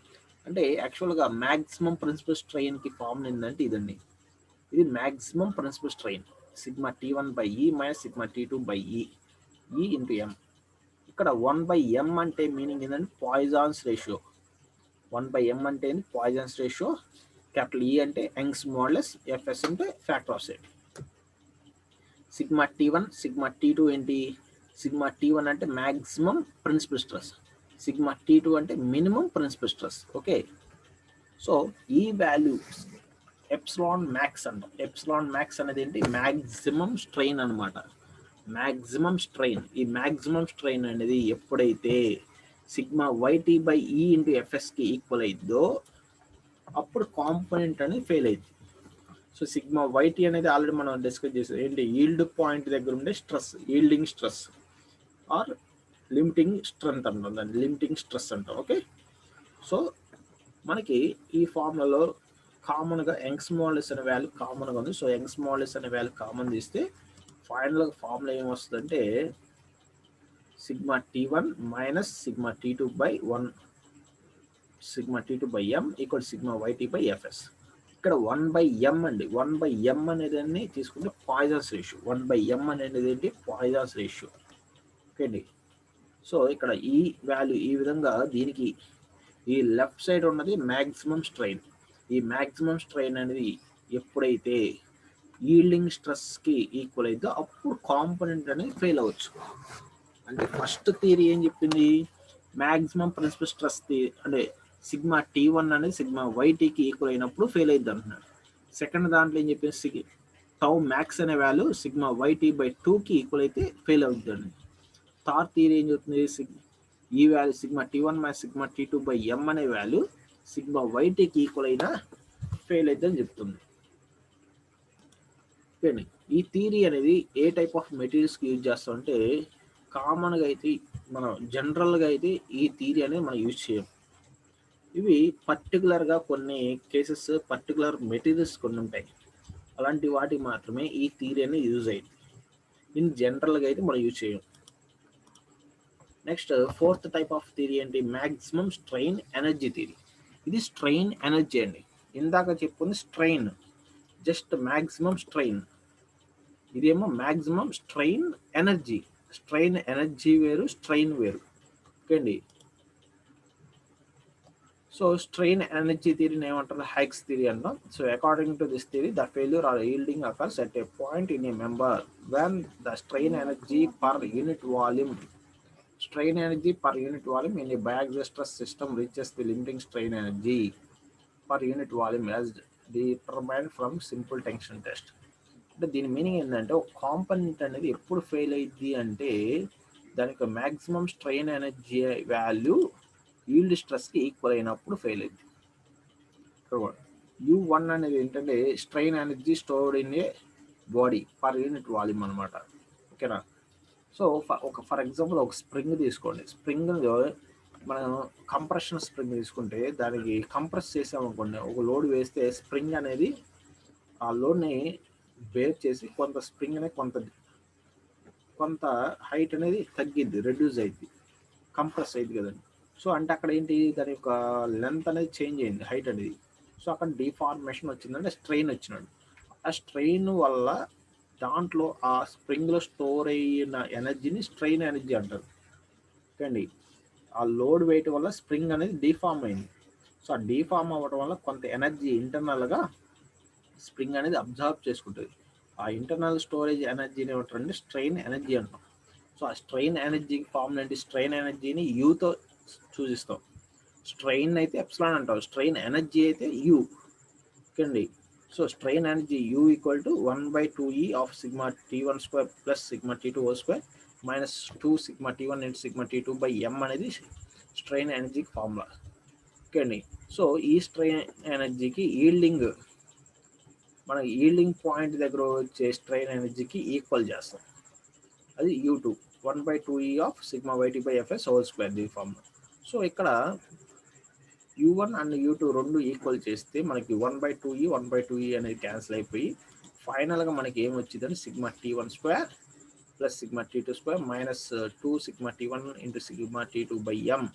అంటే యాక్చువల్గా మ్యాక్సిమం ప్రిన్సిపల్ స్ట్రెయిన్కి ఫార్ములా ఏంటంటే ఇదండి, ఇది maximum principal strain sigma T1 by E minus sigma T2 by E into m. ఇక్కడ 1/m అంటే మీనింగ్ ఏంటంటే పాయిజాన్స్ రేషియో. 1/m అంటే పాయిజాన్స్ రేషియో, క్యాపిటల్ ఈ అంటే యంగ్స్ మోడలస్, ఎఫ్ఎస్ అంటే factor of safety. Sigma T1 sigma T2 ఏంటి, సిగ్మా T1 అంటే maximum principal stress, sigma T2 అంటే minimum principal stress. Okay. So ఈ వాల్యూ ఎప్సిలాన్ మ్యాక్స్ అంటాం. ఎప్సిలాన్ మ్యాక్స్ అనేది ఏంటి, మ్యాక్సిమం స్ట్రెయిన్ అనమాట. మ్యాక్సిమం స్ట్రెయిన్, ఈ మ్యాక్సిమం స్ట్రెయిన్ అనేది ఎప్పుడైతే sigma YT by E into ఎఫ్ఎస్కి ఈక్వల్ అయిద్దో అప్పుడు కాంపోనెంట్ అనేది ఫెయిల్ అయింది. సో సిగ్మా వైటీ అనేది ఆల్రెడీ మనం డిస్కస్ చేసాం, ఏంటి ఈల్డ్ పాయింట్ దగ్గర ఉండే stress, yielding stress or limiting strength అంటాం, దాన్ని లిమిటింగ్ స్ట్రెస్ అంటాం. ఓకే. సో మనకి ఈ ఫార్ములాలో కామన్గా యంగ్స్ మోడలస్ అనే వాల్యూ కామన్గా ఉంది. సో యంగ్స్ మోడలస్ అనే వాల్యూ కామన్ తీస్తే ఫైనల్గా ఫార్ములా ఏమొస్తుందంటే sigma T1 minus sigma T2 by 1 sigma T2 by M equal sigma YT by FS. ఇక్కడ 1/m అండి, 1/m అనేది తీసుకుంటే పాయిజన్స్ రేషియో. 1/m అనేది ఏంటి, పాయిజన్స్ రేషియో. ఓకే అండి. సో ఇక్కడ ఈ వాల్యూ ఈ విధంగా, దీనికి ఈ లెఫ్ట్ సైడ్ ఉన్నది మ్యాక్సిమం స్ట్రెయిన్. ఈ మ్యాక్సిమం స్ట్రెయిన్ అనేది ఎప్పుడైతే ఈల్డింగ్ స్ట్రెస్కి ఈక్వల్ అయిద్దో అప్పుడు కాంపోనెంట్ అనేది ఫెయిల్ అవ్వచ్చు. అంటే ఫస్ట్ థియరీ ఏం చెప్పింది, మ్యాక్సిమం ప్రిన్సిపల్ స్ట్రెస్ అంటే సిగ్మా T1 అనేది సిగ్మా వైటీకి ఈక్వల్ అయినప్పుడు ఫెయిల్ అయ్యిద్ది అంటున్నాడు. సెకండ్ దాంట్లో ఏం చెప్పేసి టౌ మ్యాక్స్ అనే వాల్యూ సిగ్మా వైటీ బై 2కి ఈక్వల్ అయితే ఫెయిల్ అవుతుందండి. థర్డ్ థియరీ ఏం చెప్తుంది, ఈ value sigma T1 minus sigma T2 by M అనే వాల్యూ సిగ్మా వైటీకి ఈక్వల్ అయినా ఫెయిల్ అయిద్దని చెప్తుంది. ఓకే. ఈ థియరీ అనేది ఏ టైప్ ఆఫ్ మెటీరియల్స్కి యూజ్ చేస్తామంటే, కామన్గా అయితే మనం జనరల్గా అయితే ఈ థియరీ అనేది మనం యూజ్ చేయం. ఇవి పర్టికులర్గా కొన్ని కేసెస్, పర్టికులర్ మెటీరియల్స్ కొన్ని ఉంటాయి, అలాంటి వాటి మాత్రమే ఈ థియరీ అనేది యూజ్ అయ్యింది. ఇన్ జనరల్గా అయితే మనం యూజ్ చేయం. Next fourth type of theory ఏంటి, మ్యాక్సిమం స్ట్రెయిన్ ఎనర్జీ థియరీ. ఇది స్ట్రెయిన్ ఎనర్జీ అండి. ఇందాక చెప్పుకుంది స్ట్రెయిన్, జస్ట్ మ్యాక్సిమం స్ట్రెయిన్. ఇదేమో maximum strain energy. Strain energy వేరు, స్ట్రెయిన్ వేరు. ఓకే అండి. సో స్ట్రెయిన్ ఎనర్జీ థియరీని ఏమంటారు, హైక్స్ థియరీ అంటాం. So according to this theory, the failure or yielding occurs at a point in a member when the strain energy per unit volume in a biaxial stress system reaches the limiting strain energy per unit volume as determined from simple tension test. అంటే దీని మీనింగ్ ఏంటంటే, ఒక కాంపోనెంట్ అనేది ఎప్పుడు ఫెయిల్ అయ్యింది అంటే దానికి maximum strain energy value yield స్ట్రెస్కి ఈక్వల్ అయినప్పుడు ఫెయిల్ అయింది. U1 అనేది ఏంటంటే strain energy stored in a body per unit volume అనమాట. ఓకేనా. సో ఫర్ ఎగ్జాంపుల్ ఒక స్ప్రింగ్ తీసుకోండి. స్ప్రింగ్ మనం కంప్రెషన్ స్ప్రింగ్ తీసుకుంటే దానికి కంప్రెస్ చేసామనుకోండి, ఒక లోడ్ వేస్తే స్ప్రింగ్ అనేది ఆ లోడ్ని బేర్ చేసి కొంత స్ప్రింగ్ అనేది కొంత హైట్ అనేది తగ్గిద్ది, రెడ్యూస్ అయింది. కంప్రెస్ అయింది కదండి. సో అంటే అక్కడ ఏంటి, దాని యొక్క లెంత్ అనేది చేంజ్ అయింది, హైట్ అనేది. సో అక్కడ డిఫార్మేషన్ వచ్చిందంటే స్ట్రెయిన్ వచ్చినాడు. ఆ స్ట్రెయిన్ వల్ల దాంట్లో ఆ స్ప్రింగ్లో స్టోర్ అయిన ఎనర్జీని స్ట్రెయిన్ ఎనర్జీ అంటారు. ఓకే అండి. ఆ లోడ్ వెయిట్ వల్ల స్ప్రింగ్ అనేది డిఫార్మ్ అయింది. సో ఆ డిఫార్మ్ అవ్వడం వల్ల కొంత ఎనర్జీ ఇంటర్నల్గా స్ప్రింగ్ అనేది అబ్జర్వ్ చేసుకుంటుంది. ఆ ఇంటర్నల్ స్టోరేజ్ ఎనర్జీని ఏమంటారంటే స్ట్రెయిన్ ఎనర్జీ అంటాం. సో ఆ స్ట్రెయిన్ ఎనర్జీ ఫార్ములా ఏంటి, స్ట్రెయిన్ ఎనర్జీని యూతో సూచిస్తాం. స్ట్రెయిన్ అయితే ఎప్సిలాన్ అంటాం, స్ట్రెయిన్ ఎనర్జీ అయితే యూ. ఓకే అండి. So strain energy you equal to 1/2E of sigma T1 square plus sigma T2 whole square minus 2 sigma T1 into sigma T2 by M అనేది స్ట్రెయిన్ ఎనర్జీకి ఫార్ములా. ఓకే అండి. సో ఈ స్ట్రెయిన్ ఎనర్జీకి ఈల్డింగ్, మన ఈల్డింగ్ పాయింట్ దగ్గర వచ్చే స్ట్రెయిన్ ఎనర్జీకి ఈక్వల్ చేస్తాం. అది U2 1/2E of sigma YT by FS whole square the formula. So ఇక్కడ U1 అండ్ U2 రెండు ఈక్వల్ చేస్తే మనకి 1/2E 1/2E అనేది క్యాన్సిల్ అయిపోయి ఫైనల్గా మనకి ఏం వచ్చిందని sigma T1 square plus sigma T2 square minus 2 sigma T1 into sigma T2 by M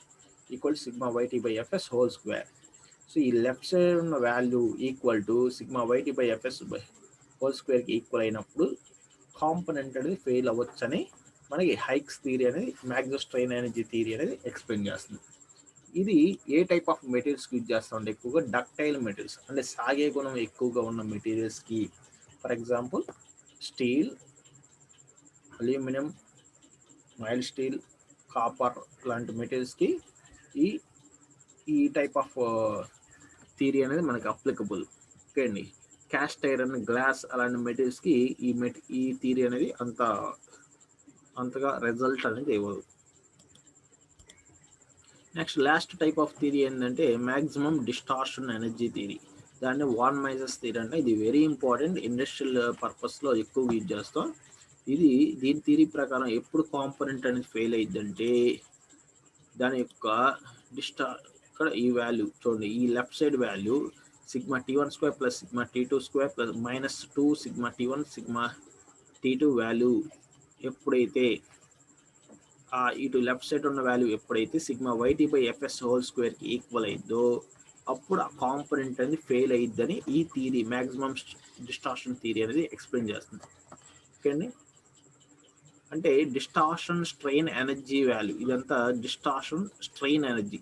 equal sigma YT by FS whole square. So ఈ లెఫ్ట్ సైడ్ ఉన్న value equal to sigma YT by FS by whole స్క్వేర్కి ఈక్వల్ అయినప్పుడు కాంపనెంట్ అనేది ఫెయిల్ అవ్వచ్చని మనకి హైక్స్ థియరీ అనేది, మ్యాక్సిమం స్ట్రెయిన్ ఎనర్జీ థియరీ అనేది ఎక్స్ప్లెయిన్ చేస్తుంది. ఇది ఏ టైప్ ఆఫ్ మెటీరియల్స్కి యూజ్ చేస్తూ ఉంటే ఎక్కువగా డక్టైల్ మెటీరియల్స్, అంటే సాగే గుణం ఎక్కువగా ఉన్న మెటీరియల్స్కి, for example steel, aluminium, mild steel, copper లాంటి మెటీరియల్స్కి ఈ ఈ టైప్ ఆఫ్ థియరీ అనేది మనకి అప్లికబుల్. ఓకే అండి. క్యాస్ట్ ఐరన్, గ్లాస్ అలాంటి మెటీరియల్స్కి ఈ థియరీ అనేది అంతగా రిజల్ట్ అనేది ఇవ్వదు. Next last type of theory ఏంటంటే మ్యాక్సిమం డిస్టార్షన్ ఎనర్జీ థియరీ. దాన్ని వాన్ మైసెస్ థియరీ అంటే, ఇది వెరీ ఇంపార్టెంట్, ఇండస్ట్రియల్ పర్పస్లో ఎక్కువ యూజ్ చేస్తాం. దీని థియరీ ప్రకారం ఎప్పుడు కాంపోనెంట్ అనేది ఫెయిల్ అయ్యిద్దంటే దాని యొక్క ఇక్కడ ఈ వాల్యూ చూడండి, ఈ left side value sigma T1 square plus sigma T2 square plus minus 2 sigma T1 sigma T2 value ఎప్పుడైతే ఇటు లెఫ్ట్ సైడ్ ఉన్న వాల్యూ ఎప్పుడైతే sigma YT by FS whole స్క్వేర్కి ఈక్వల్ అయిందో అప్పుడు ఆ కాంపోనెంట్ అనేది ఫెయిల్ అయ్యిద్దని ఈ థియరీ, మ్యాక్సిమం డిస్టార్షన్ థియరీ అనేది ఎక్స్ప్లెయిన్ చేస్తుంది. ఓకే అండి. అంటే డిస్టార్షన్ స్ట్రెయిన్ ఎనర్జీ వాల్యూ, ఇదంతా distortion strain energy,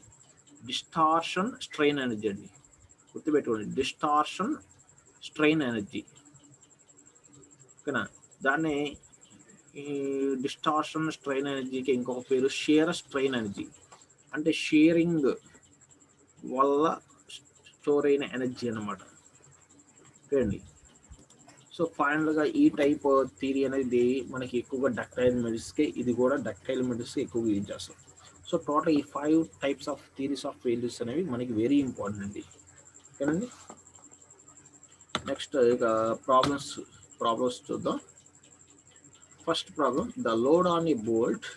distortion strain energy అండి, గుర్తుపెట్టుకోండి, డిస్టార్షన్ స్ట్రెయిన్ ఎనర్జీ. ఓకేనా. దాన్ని ఈ డిస్టార్షన్ స్ట్రెయిన్ ఎనర్జీకి ఇంకొక పేరు షియర్ స్ట్రెయిన్ ఎనర్జీ, అంటే షియరింగ్ వల్ల స్టోర్ అయిన ఎనర్జీ అన్నమాట. ఓకే అండి. సో ఫైనల్గా ఈ టైప్ థియరీ అనేది మనకి ఎక్కువగా డక్టైల్ మెటీరియల్స్కి, ఇది కూడా డక్టైల్ మెటీరియల్స్కి ఎక్కువగా యూజ్ చేస్తాం. సో టోటల్ ఈ 5 types of theories of failures అనేవి మనకి వెరీ ఇంపార్టెంట్ అండి. ఓకేనండి. నెక్స్ట్ ఇక ప్రాబ్లమ్స్ చూద్దాం. First problem, the load on a bolt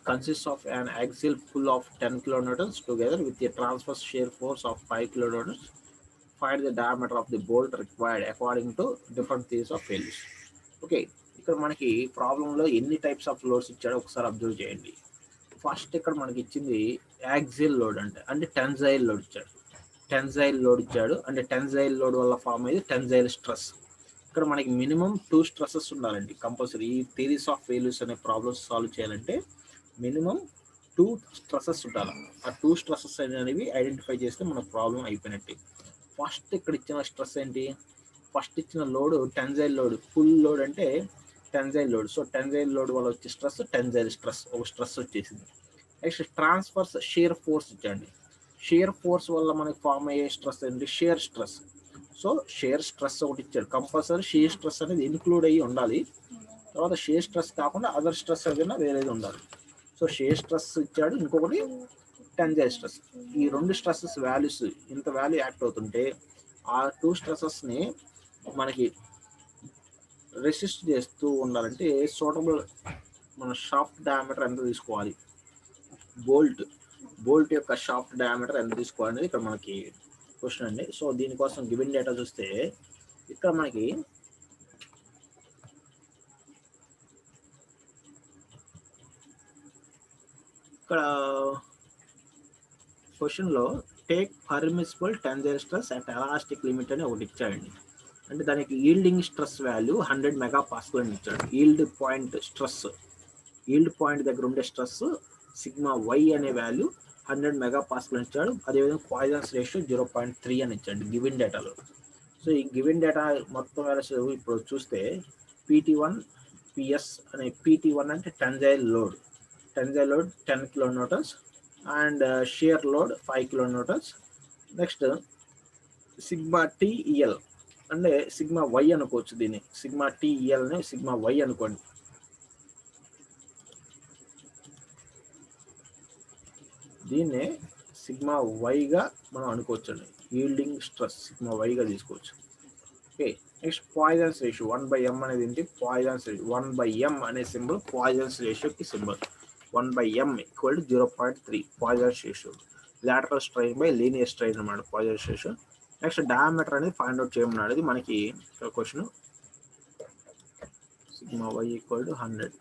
consists of an axial pull of 10 kilonewtons together with a transverse shear force of 5 kilonewtons. Find the diameter of the bolt required according to different theories of failures. Okay, ఇక్కడ మనకి ప్రాబ్లంలో ఎన్ని టైప్స్ ఆఫ్ లోడ్స్ ఇచ్చాడో ఒకసారి అబ్జర్వ్ చేయండి. ఫస్ట్ ఇక్కడ మనకి ఇచ్చింది యాక్సియల్ లోడ్, అంటే టెన్జైల్ లోడ్ ఇచ్చాడు. అంటే టెన్జైల్ లోడ్ వల్ల ఫామ్ అయ్యేది టెన్జైల్ స్ట్రెస్. ఇక్కడ మనకి మినిమం 2 స్ట్రెస్సెస్ ఉండాలండి కంపల్సరీ. ఈ థియరీస్ ఆఫ్ ఫెయిల్యూర్స్ అనే ప్రాబ్లమ్స్ సాల్వ్ చేయాలంటే మినిమం 2 స్ట్రెస్సెస్ ఉండాలి. ఆ 2 స్ట్రెస్సెస్ అనేవి ఐడెంటిఫై చేస్తే మన ప్రాబ్లం అయిపోయినట్టే. ఫస్ట్ ఇక్కడ ఇచ్చిన స్ట్రెస్ ఏంటి, ఫస్ట్ ఇచ్చిన load tensile load, full load అంటే tensile load. So tensile load వల్ల వచ్చే స్ట్రెస్ టెన్జైల్ స్ట్రెస్, ఒక స్ట్రెస్ వచ్చేసింది. నెక్స్ట్ ట్రాన్స్ఫర్స్ షియర్ ఫోర్స్ ఇచ్చండి. షియర్ ఫోర్స్ వల్ల మనకి ఫామ్ అయ్యే స్ట్రెస్ ఏంటి, shear stress. So shear stress ఒకటి ఇచ్చాడు, కంపల్సరీ షియర్ స్ట్రెస్ అనేది ఇన్క్లూడ్ అయ్యి ఉండాలి. తర్వాత షియర్ స్ట్రెస్ కాకుండా అదర్ స్ట్రెస్ ఏదైనా వేరేది ఉండాలి. సో షియర్ స్ట్రెస్ ఇచ్చాడు, ఇంకొకటి టెన్జైల్ స్ట్రెస్. ఈ 2 స్ట్రెస్సెస్ వాల్యూస్ ఇంత వాల్యూ యాక్ట్ అవుతుంటే ఆ 2 స్ట్రెస్సెస్ని మనకి రెసిస్ట్ చేస్తూ ఉండాలంటే సూటబుల్ మన షాఫ్ట్ డయామీటర్ ఎంత తీసుకోవాలి, బోల్ట్ యొక్క షాఫ్ట్ డయామీటర్ ఎంత తీసుకోవాలి అనేది ఇక్కడ మనకి క్వశ్చన్ అండి. సో దీనికోసం గివెన్ డేటా చూస్తే ఇక్కడ మనకి ఇక్కడ క్వశ్చన్లో take permissible tensile stress at elastic limit అని ఒకటి ఇచ్చాడండి. అంటే దానికి ఈల్డింగ్ స్ట్రెస్ వాల్యూ 100 MPa అని ఇచ్చాడు. Yield point stress, yield point దగ్గర ఉండే స్ట్రెస్ సిగ్మా వై అనే వాల్యూ 100 MPa అని ఇచ్చాడు. అదేవిధంగా పాయిజన్స్ రేషియో 0.3 అని ఇచ్చాడు గివెన్ డేటాలో. సో ఈ గివెన్ డేటా మొత్తం వాల్యూస్ ఇప్పుడు చూస్తే PT1 PS అనే PT1 అంటే tensile load 10 kN and shear load 5 kN. Next sigma TEL అంటే సిగ్మా వై అనుకోవచ్చు, దీన్ని సిగ్మా TEL ని సిగ్మా వై అనుకోండి. దీన్నే సిగ్మా వైగా మనం అనుకోవచ్చండి. ఈల్డింగ్ స్ట్రెస్ సిగ్మా వైగా తీసుకోవచ్చు. Okay, next Poisson's ratio 1/m అనేది ఏంటి? పాయిజన్స్ రేషియో 1/m అనే సింబల్ పాయిజన్స్ రేషియోకి symbol. 1/m = 0.3 Poisson's ratio. Lateral strain by linear strain అన్నమాట పాయిజన్స్ రేషియో. నెక్స్ట్ డయామీటర్ అనేది ఫైండ్ అవుట్ చేయమన్నాడు. ఇది మనకి క్వశ్చన్. Sigma why = 100.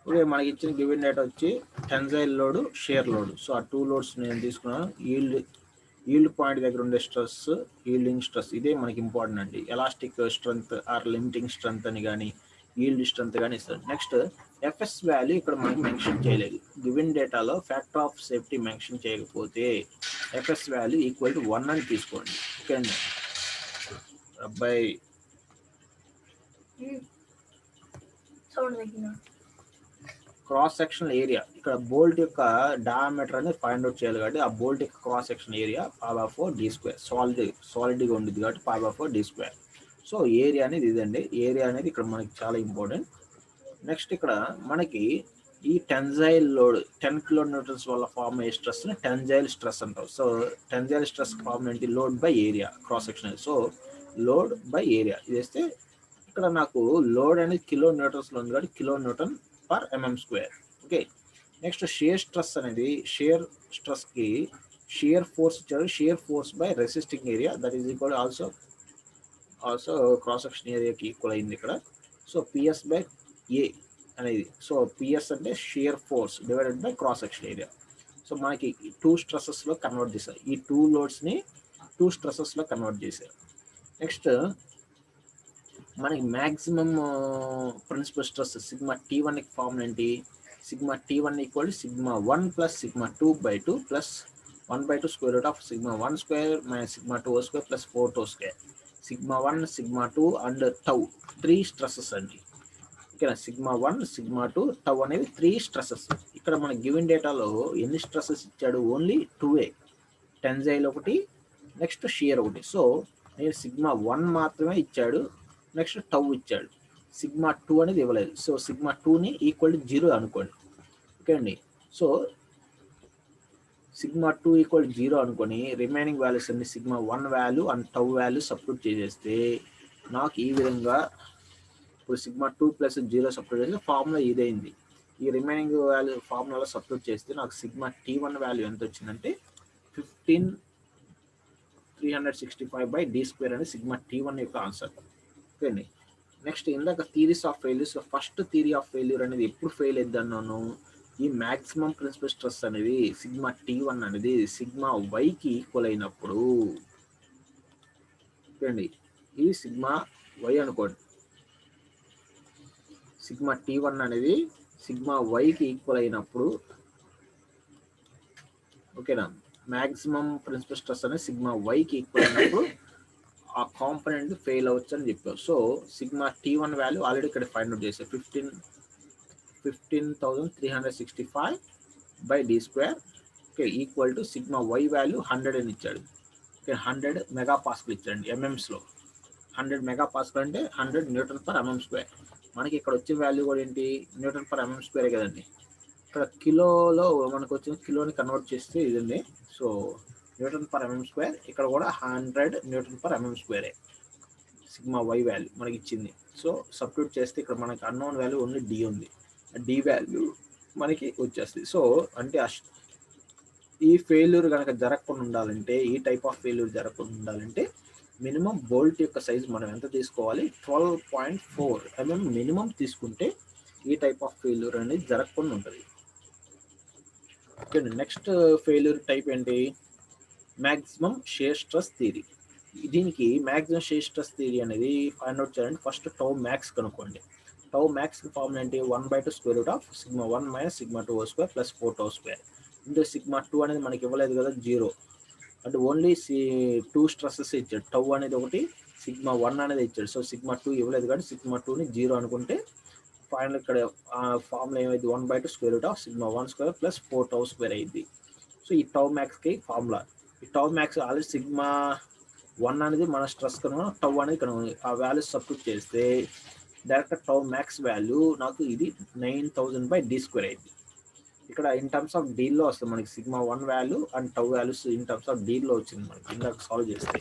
ఓకే, మనకి ఇచ్చిన గివెన్ డేటా వచ్చి tensile load, shear load. So ఆ 2 లోడ్స్ నేను తీసుకున్నాను. ఈల్డ్ పాయింట్ దగ్గర ఉండే స్ట్రెస్, ఈల్డింగ్ స్ట్రెస్, ఇదే మనకి ఇంపార్టెంట్ అండి. Elastic strength or limiting strength అని కానీ ఈల్డ్ స్ట్రెంత్ కానీ ఇస్తారు. నెక్స్ట్ ఎఫ్ఎస్ వాల్యూ ఇక్కడ మనకి మెన్షన్ చేయలేదు. గివెన్ డేటాలో ఫ్యాక్టర్ ఆఫ్ సేఫ్టీ మెన్షన్ చేయకపోతే ఎఫ్ఎస్ వాల్యూ = 1 అని తీసుకోండి. ఓకే అండి. అబ్బాయి క్రాస్ సెక్షన్ ఏరియా, ఇక్కడ బోల్ట్ యొక్క డయామీటర్ అనేది ఫైండ్ అవుట్ చేయాలి కాబట్టి ఆ బోల్ట్ యొక్క క్రాస్ సెక్షన్ ఏరియా π/4d². సాలిడ్గా ఉంటుంది కాబట్టి π/4d². సో ఏరియా అనేది ఇదండి. ఏరియా అనేది ఇక్కడ మనకి చాలా ఇంపార్టెంట్. నెక్స్ట్ ఇక్కడ మనకి ఈ టెన్జైల్ లోడ్ 10 kN వల్ల ఫార్మ్ అయ్యే స్ట్రెస్ ని టెన్జైల్ స్ట్రెస్ అంటారు. సో టెన్జైల్ స్ట్రెస్ ఫార్మ్ ఏంటి? Load by area, cross section. So load by area ఇది వేస్తే ఇక్కడ నాకు లోడ్ అనేది kN ఉంది కాబట్టి kN/mm². Okay, next shear stress అనేది షియర్ స్ట్రెస్ కి షియర్ ఫోర్స్ ఇచ్చారు. Shear force by resisting area that is equal also cross section ఏరియాకి ఈక్వల్ అయింది ఇక్కడ. సో PS/A అనేది, సో PS అంటే shear force divided by cross section area. So మనకి 2 స్ట్రెసెస్లో కన్వర్ట్ చేశారు. ఈ 2 లోడ్స్ని 2 స్ట్రెసెస్లో కన్వర్ట్ చేశారు. నెక్స్ట్ మనకి maximum principal stress sigma T1 form ఏంటి? Sigma T1 = σ1 + σ2/2 + 1/2 σ1² - σ2² + 4² σ1 σ2 and tau 3 stresses అండి. ఓకేనా, σ1 σ2 టౌ అనేది 3 స్ట్రెసెస్. ఇక్కడ మన గివెన్ డేటాలో ఎన్ని స్ట్రెసెస్ ఇచ్చాడు? ఓన్లీ 2 టెన్జైల్ ఒకటి, నెక్స్ట్ షియర్ ఒకటి. సో నేను σ1 మాత్రమే ఇచ్చాడు, నెక్స్ట్ టౌ ఇచ్చాడు. σ2 అనేది ఇవ్వలేదు. సో σ2ని = 0 అనుకోండి. ఓకే అండి. సో σ2 = 0 అనుకొని రిమైనింగ్ వాల్యూస్ అన్ని σ1 value and tau value substitute చేసేస్తే నాకు ఈ విధంగా ఇప్పుడు σ2 + 0 సబ్స్టిట్యూట్ చేస్తే ఫార్ములా ఇదైంది. ఈ రిమైనింగ్ వాల్యూ ఫార్ములాలో సబ్స్టిట్యూట్ చేస్తే నాకు σT1 వాల్యూ ఎంత వచ్చిందంటే 15365/d² అని σT1 యొక్క ఆన్సర్. ఓకే అండి. నెక్స్ట్ ఇందాక theories of failures, first theory of failure అనేది ఎప్పుడు ఫెయిల్ అయింది అన్నాను? ఈ మ్యాక్సిమం ప్రిన్సిపల్ స్ట్రెస్ అనేది σT1 అనేది సిగ్మా వైకి ఈక్వల్ అయినప్పుడు. ఓకేండి, ఇది సిగ్మా వై అనుకోండి. σT1 అనేది సిగ్మా వైకి ఈక్వల్ అయినప్పుడు, ఓకేనా, మ్యాక్సిమం ప్రిన్సిపల్ స్ట్రెస్ అనేది సిగ్మా వైకి ఈక్వల్ అయినప్పుడు ఆ కాంపోనెంట్ ఫెయిల్ అవ్వచ్చు అని చెప్పారు. సో σT1 వాల్యూ ఆల్రెడీ ఇక్కడ ఫైండ్ అవుట్ చేశారు. 15,365/d². Okay, equal to sigma y value 100 అని ఇచ్చాడు. ఓకే, 100 MPa ఇచ్చాడు ఎంఎంస్లో. 100 MPa అంటే 100 N/mm². మనకి ఇక్కడ వచ్చే వాల్యూ కూడా ఏంటి? N/mm² కదండి. ఇక్కడ కిలోలో మనకు వచ్చిన కిలోని కన్వర్ట్ చేస్తే ఇదండి. సో N/mm², ఇక్కడ కూడా 100 N/mm². సిగ్మా వై వాల్యూ మనకి ఇచ్చింది. సో సబ్స్టిట్యూట్ చేస్తే ఇక్కడ మనకి అన్నోన్ వాల్యూ ఓన్లీ డి ఉంది, డి వాల్యూ మనకి వచ్చేస్తుంది. సో అంటే ఈ ఫెయిల్యూర్ కనుక జరగకుండా ఉండాలంటే, ఈ టైప్ ఆఫ్ ఫెయిల్యూర్ జరగకుండా ఉండాలంటే మినిమం బోల్ట్ యొక్క సైజ్ మనం ఎంత తీసుకోవాలి, 12.4 mm మినిమం తీసుకుంటే ఈ టైప్ ఆఫ్ ఫెయిల్యూర్ అనేది జరగకుండా ఉంటుంది. ఓకే, నెక్స్ట్ ఫెయిల్యూర్ టైప్ ఏంటి, మ్యాక్సిమం షియర్ స్ట్రెస్ థియరీ. దీనికి మ్యాక్సిమం షియర్ స్ట్రెస్ థియరీ అనేది ఫైండ్ అవుట్ చేయాలంటే ఫస్ట్ టౌ మ్యాక్స్ కనుక్కోండి. టౌ మ్యాక్స్ ఫార్ములా ఏంటి, 1/2 square root of sigma 1 minus sigma 2 square plus 4 tau square into sigma 2 అనేది మనకి ఇవ్వలేదు కదా, 0 అంటే ఓన్లీ 2 స్ట్రెస్సెస్ ఇచ్చాడు. టౌ అనేది ఒకటి, సిగ్మా 1 అనేది ఇచ్చాడు. సో సిగ్మా 2 ఇవ్వలేదు కాబట్టి సిగ్మా 2ని 0 అనుకుంటే ఫైనల్ ఇక్కడ ఫార్ములా ఏమైంది, 1/2 square root of sigma 1 square plus 4 tau square అయింది. సో ఈ టౌ మ్యాక్స్కి ఫార్ములా, ఈ టౌ మ్యాక్స్ ఆల్రెడీ సిగ్మా 1 అనేది మన స్ట్రెస్ కనుక, టౌ అనేది ఇక్కడ ఆ వాల్యూస్ సబ్స్టిట్యూట్ చేస్తే డైరెక్ట్ టౌ మ్యాక్స్ వాల్యూ నాకు ఇది 9000/d² అయింది. ఇక్కడ ఇన్ టర్మ్స్ ఆఫ్ డీల్లో వస్తుంది మనకి sigma 1 value and tau values in terms of డీల్లో వచ్చింది మనకి ఇందాక సాల్వ్ చేస్తే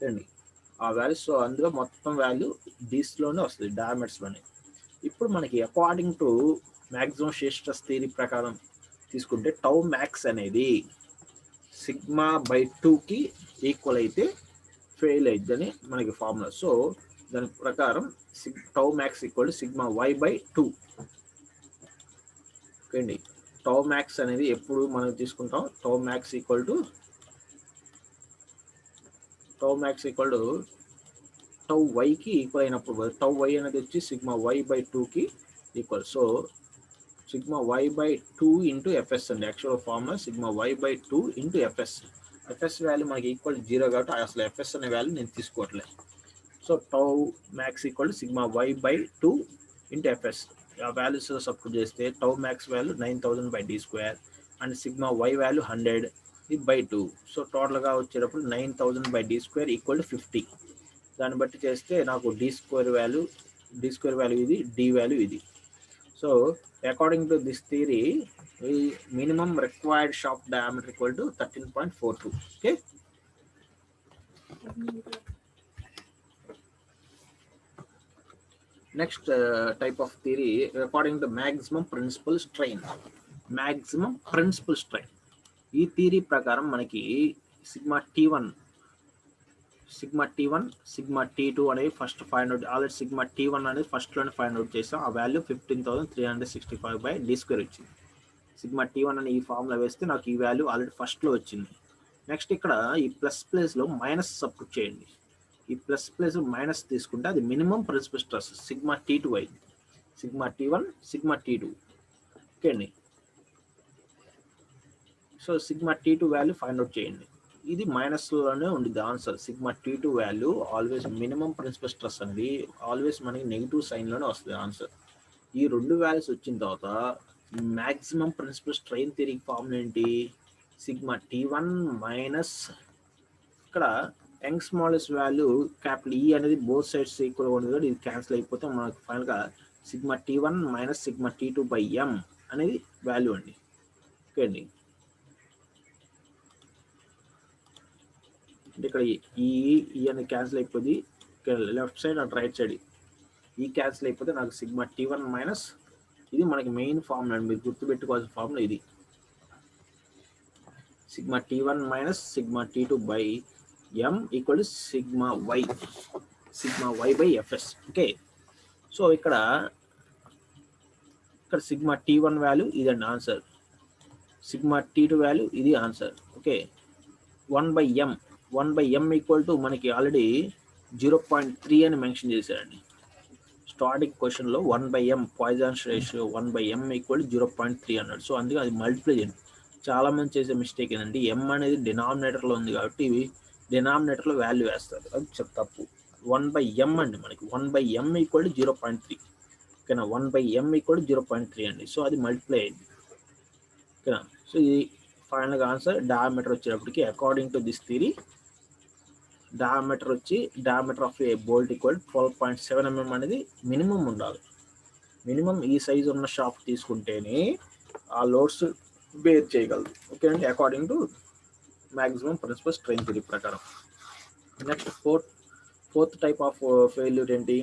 అండి ఆ వాల్యూస్. సో అందులో మొత్తం వాల్యూ డీస్లోనే వస్తుంది, డయామీటర్స్లోనే. ఇప్పుడు మనకి according to maximum shear stress theory ప్రకారం తీసుకుంటే టౌ మ్యాక్స్ అనేది సిగ్మా బై 2కి ఈక్వల్ అయితే ఫెయిల్ అయిద్దని మనకి ఫార్ములా. సో దాని ప్రకారం tau max equal to sigma Y by 2. Okay అండి, టౌ మ్యాక్స్ అనేది ఎప్పుడు మనం తీసుకుంటాం, tau max equal to tau వైకి ఈక్వల్ అయినప్పుడు టౌ వై అనేది వచ్చి సిగ్మా వై బై 2కి equal. So sigma Y by 2 into FS అండి, actual formula sigma Y by 2 into FS. FS value మనకి ఈక్వల్ 0 కాబట్టి అసలు ఎఫ్ఎస్ అనే వాల్యూ నేను తీసుకోవట్లేదు. So tau max equal sigma Y by 2 into FS. ఆ వాల్యూస్ సబ్స్టిట్యూట్ చేస్తే tau max value 9000/d² and sigma y value 100 ఇది బై 2. సో టోటల్గా వచ్చేటప్పుడు 9000/d² ఈక్వల్ టు 50. దాన్ని బట్టి చేస్తే నాకు d² వాల్యూ ఇది, d వాల్యూ ఇది. So according to this theory minimum required shaft diameter equal to 13.42. Okay, next type of theory according to maximum principal strain. ఈ థియరీ ప్రకారం మనకి సిగ్మా T1 సిగ్మా T2 అనేది first find out, already sigma T1 అనేది ఫస్ట్లోనే ఫైండ్ అవుట్ చేసాం. ఆ వాల్యూ 15,365/d² వచ్చింది. సిగ్మా T1 అని ఈ ఫార్ములా వేస్తే నాకు ఈ వాల్యూ ఆల్రెడీ ఫస్ట్లో వచ్చింది. నెక్స్ట్ ఇక్కడ ఈ ప్లస్ ప్లేస్లో మైనస్ సబ్స్టిట్యూట్ చేయండి. ఈ ప్లస్ ప్లేస్ మైనస్ తీసుకుంటే అది minimum principal stress sigma T2 అయింది. Sigma T1 sigma T2. Okay అండి, so sigma T2 value find out చేయండి. ఇది మైనస్లోనే ఉండిద్ది answer. Sigma T2 value always minimum principal stress అనేది ఆల్వేస్ మనకి నెగిటివ్ సైన్లోనే వస్తుంది ఆన్సర్. ఈ రెండు వాల్యూస్ వచ్చిన తర్వాత maximum principal strain theory formula ఏంటి, సిగ్మా T1 మైనస్ ఇక్కడ young smallest value capital E అనేది బోత్ సైడ్స్ ఈక్వల్గా ఉంది కాబట్టి ఇది క్యాన్సిల్ అయిపోతే మనకు ఫైనల్గా sigma T1 minus sigma T2/m అనేది వాల్యూ అండి. ఓకే అండి, అంటే ఇక్కడ ఈ అనేది క్యాన్సిల్ అయిపోతుంది, left side and right side ఈ క్యాన్సిల్ అయిపోతే నాకు సిగ్మా T1 మైనస్ ఇది మనకి మెయిన్ ఫార్ములా అండి, మీరు గుర్తుపెట్టుకోవాల్సిన ఫార్ములా ఇది. Sigma T1 minus sigma T2/m equal to sigma Y by FS. Okay, so ఇక్కడ సిగ్మా T1 వాల్యూ ఇదండి ఆన్సర్, సిగ్మా T2 వాల్యూ ఇది answer. Okay, 1/m equal to మనకి ఆల్రెడీ 0.3 అని మెన్షన్ చేశారండి స్టార్టింగ్ క్వశ్చన్లో. 1/m poisons ratio 1/m equal to 0.3 అన్నాడు. సో అందుకే అది మల్టిప్లై చేయండి. చాలా మంది చేసే మిస్టేక్ ఏంటంటే m అనేది డినామినేటర్లో ఉంది కాబట్టి ఇవి డినామినేటర్లో వాల్యూ వేస్తారు, అది తప్పు. 1/m అండి మనకి 1/m ఈక్వల్ టు 0.3. ఓకేనా, 1/m ఈక్వల్ టు 0.3 అండి. సో అది మల్టిప్లై అయింది. ఓకేనా, సో ఇది ఫైనల్గా ఆన్సర్. డయామీటర్ వచ్చేటప్పటికి according to this theory diameter of a bolt equal 12.7 mm అనేది మినిమం ఉండాలి. మినిమం ఈ సైజు ఉన్న షాఫ్ట్ తీసుకుంటేనే ఆ లోడ్స్ బేర్ చేయగలదు. ఓకే అండి, according to maximum principal strain theory ప్రకారం. Next fourth type of failure ఏంటి?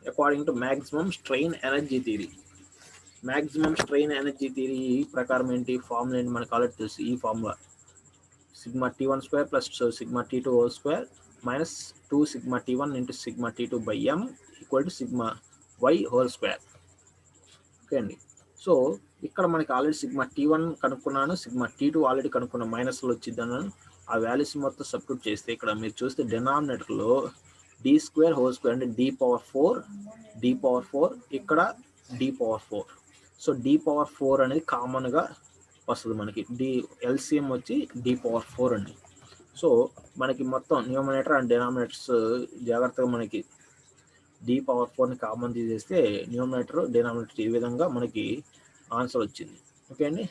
According to maximum strain energy theory. Maximum strain energy theory ప్రకారం ఏంటి? ఫార్ములా ఏంటి మనకు ఆల్రెడీ తెలుసు. ఈ formula sigma T1 square plus sigma T2 whole square minus 2 sigma T1 into sigma T2 by m equal to sigma y whole square. Okay అండి. సో ఇక్కడ మనకి ఆల్రెడీ సిగ్మా T1 కనుక్కున్నాను, సిగ్మా T2 ఆల్రెడీ కనుక్కున్న మైనస్లో వచ్చింది అన్నాను. ఆ వాల్యూస్ మొత్తం సబ్స్టిట్యూట్ చేస్తే ఇక్కడ మీరు చూస్తే డినామినేటర్లో d స్క్వేర్ హోల్ స్క్వేర్ అంటే d పవర్ 4 ఇక్కడ d power 4. So d power 4 అనేది కామన్గా వస్తుంది మనకి. ఎల్సిఎం వచ్చి d పవర్ 4 అండి. సో మనకి మొత్తం న్యూమరేటర్ అండ్ డినామినేటర్స్ జాగ్రత్తగా మనకి d పవర్ 4ని కామన్ తీసేస్తే న్యూమరేటర్ డినామినేటర్ ఈ విధంగా మనకి ఆన్సర్ వచ్చింది. ఓకే అండి.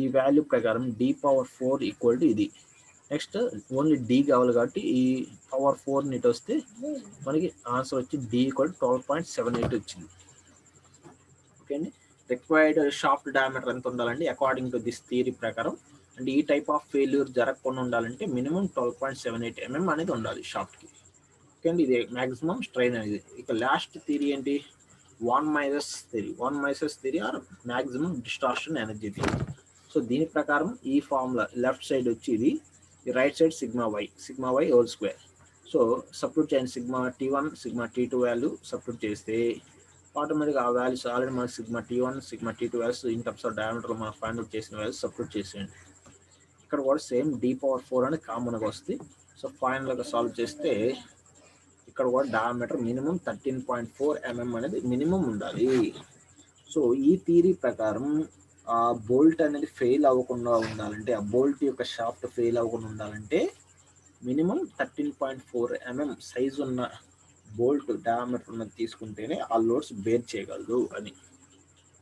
ఈ వాల్యూ ప్రకారం d పవర్ 4 ఈక్వల్ టు ఇది. నెక్స్ట్ ఓన్లీ d కావాలి కాబట్టి ఈ పవర్ 4 ఇటు వస్తే మనకి ఆన్సర్ వచ్చి d ఈక్వల్ 12.78 వచ్చింది. ఓకే అండి. రిక్వైర్డ్ షాఫ్ట్ డయామీటర్ ఎంత ఉండాలండి అకార్డింగ్ టు దిస్ థియరీ ప్రకారం? అండ్ ఈ టైప్ ఆఫ్ ఫెయిల్యూర్ జరగకుండా ఉండాలంటే మినిమం 12.78 mm అనేది ఉండాలి షాఫ్ట్కి. ఓకే అండి. ఇది మ్యాక్సిమం స్ట్రెయిన్ అనేది. ఇక లాస్ట్ థియరీ ఏంటి? Von Mises theory or maximum distortion energy theory. So దీని ప్రకారం ఈ ఫార్ములా లెఫ్ట్ సైడ్ వచ్చి ఇది, right side sigma Y whole square. So substitute చేయండి. Sigma T1 sigma T2 value substitute చేస్తే ఆటోమేటిక్గా ఆ వాల్యూస్ ఆల్రెడీ మన sigma T1 sigma T2 values in terms of diameter మనం ఫైండ్ అవుట్ చేసిన వాల్యూస్ సబ్స్టిట్యూట్ చేసేయండి. ఇక్కడ కూడా సేమ్ d పవర్ 4 అని కామన్గా వస్తుంది. సో ఫైనల్గా సాల్వ్ చేస్తే ఇక్కడ కూడా డయామీటర్ మినిమం 13.4 mm అనేది మినిమం ఉండాలి. సో ఈ థియరీ ప్రకారం ఆ బోల్ట్ అనేది ఫెయిల్ అవ్వకుండా ఉండాలంటే, ఆ బోల్ట్ యొక్క షాఫ్ట్ ఫెయిల్ అవ్వకుండా ఉండాలంటే మినిమం 13.4 mm సైజు ఉన్న బోల్ట్ డయామీటర్ ఉన్నది తీసుకుంటేనే ఆ లోడ్స్ బేర్ చేయగలదు అని.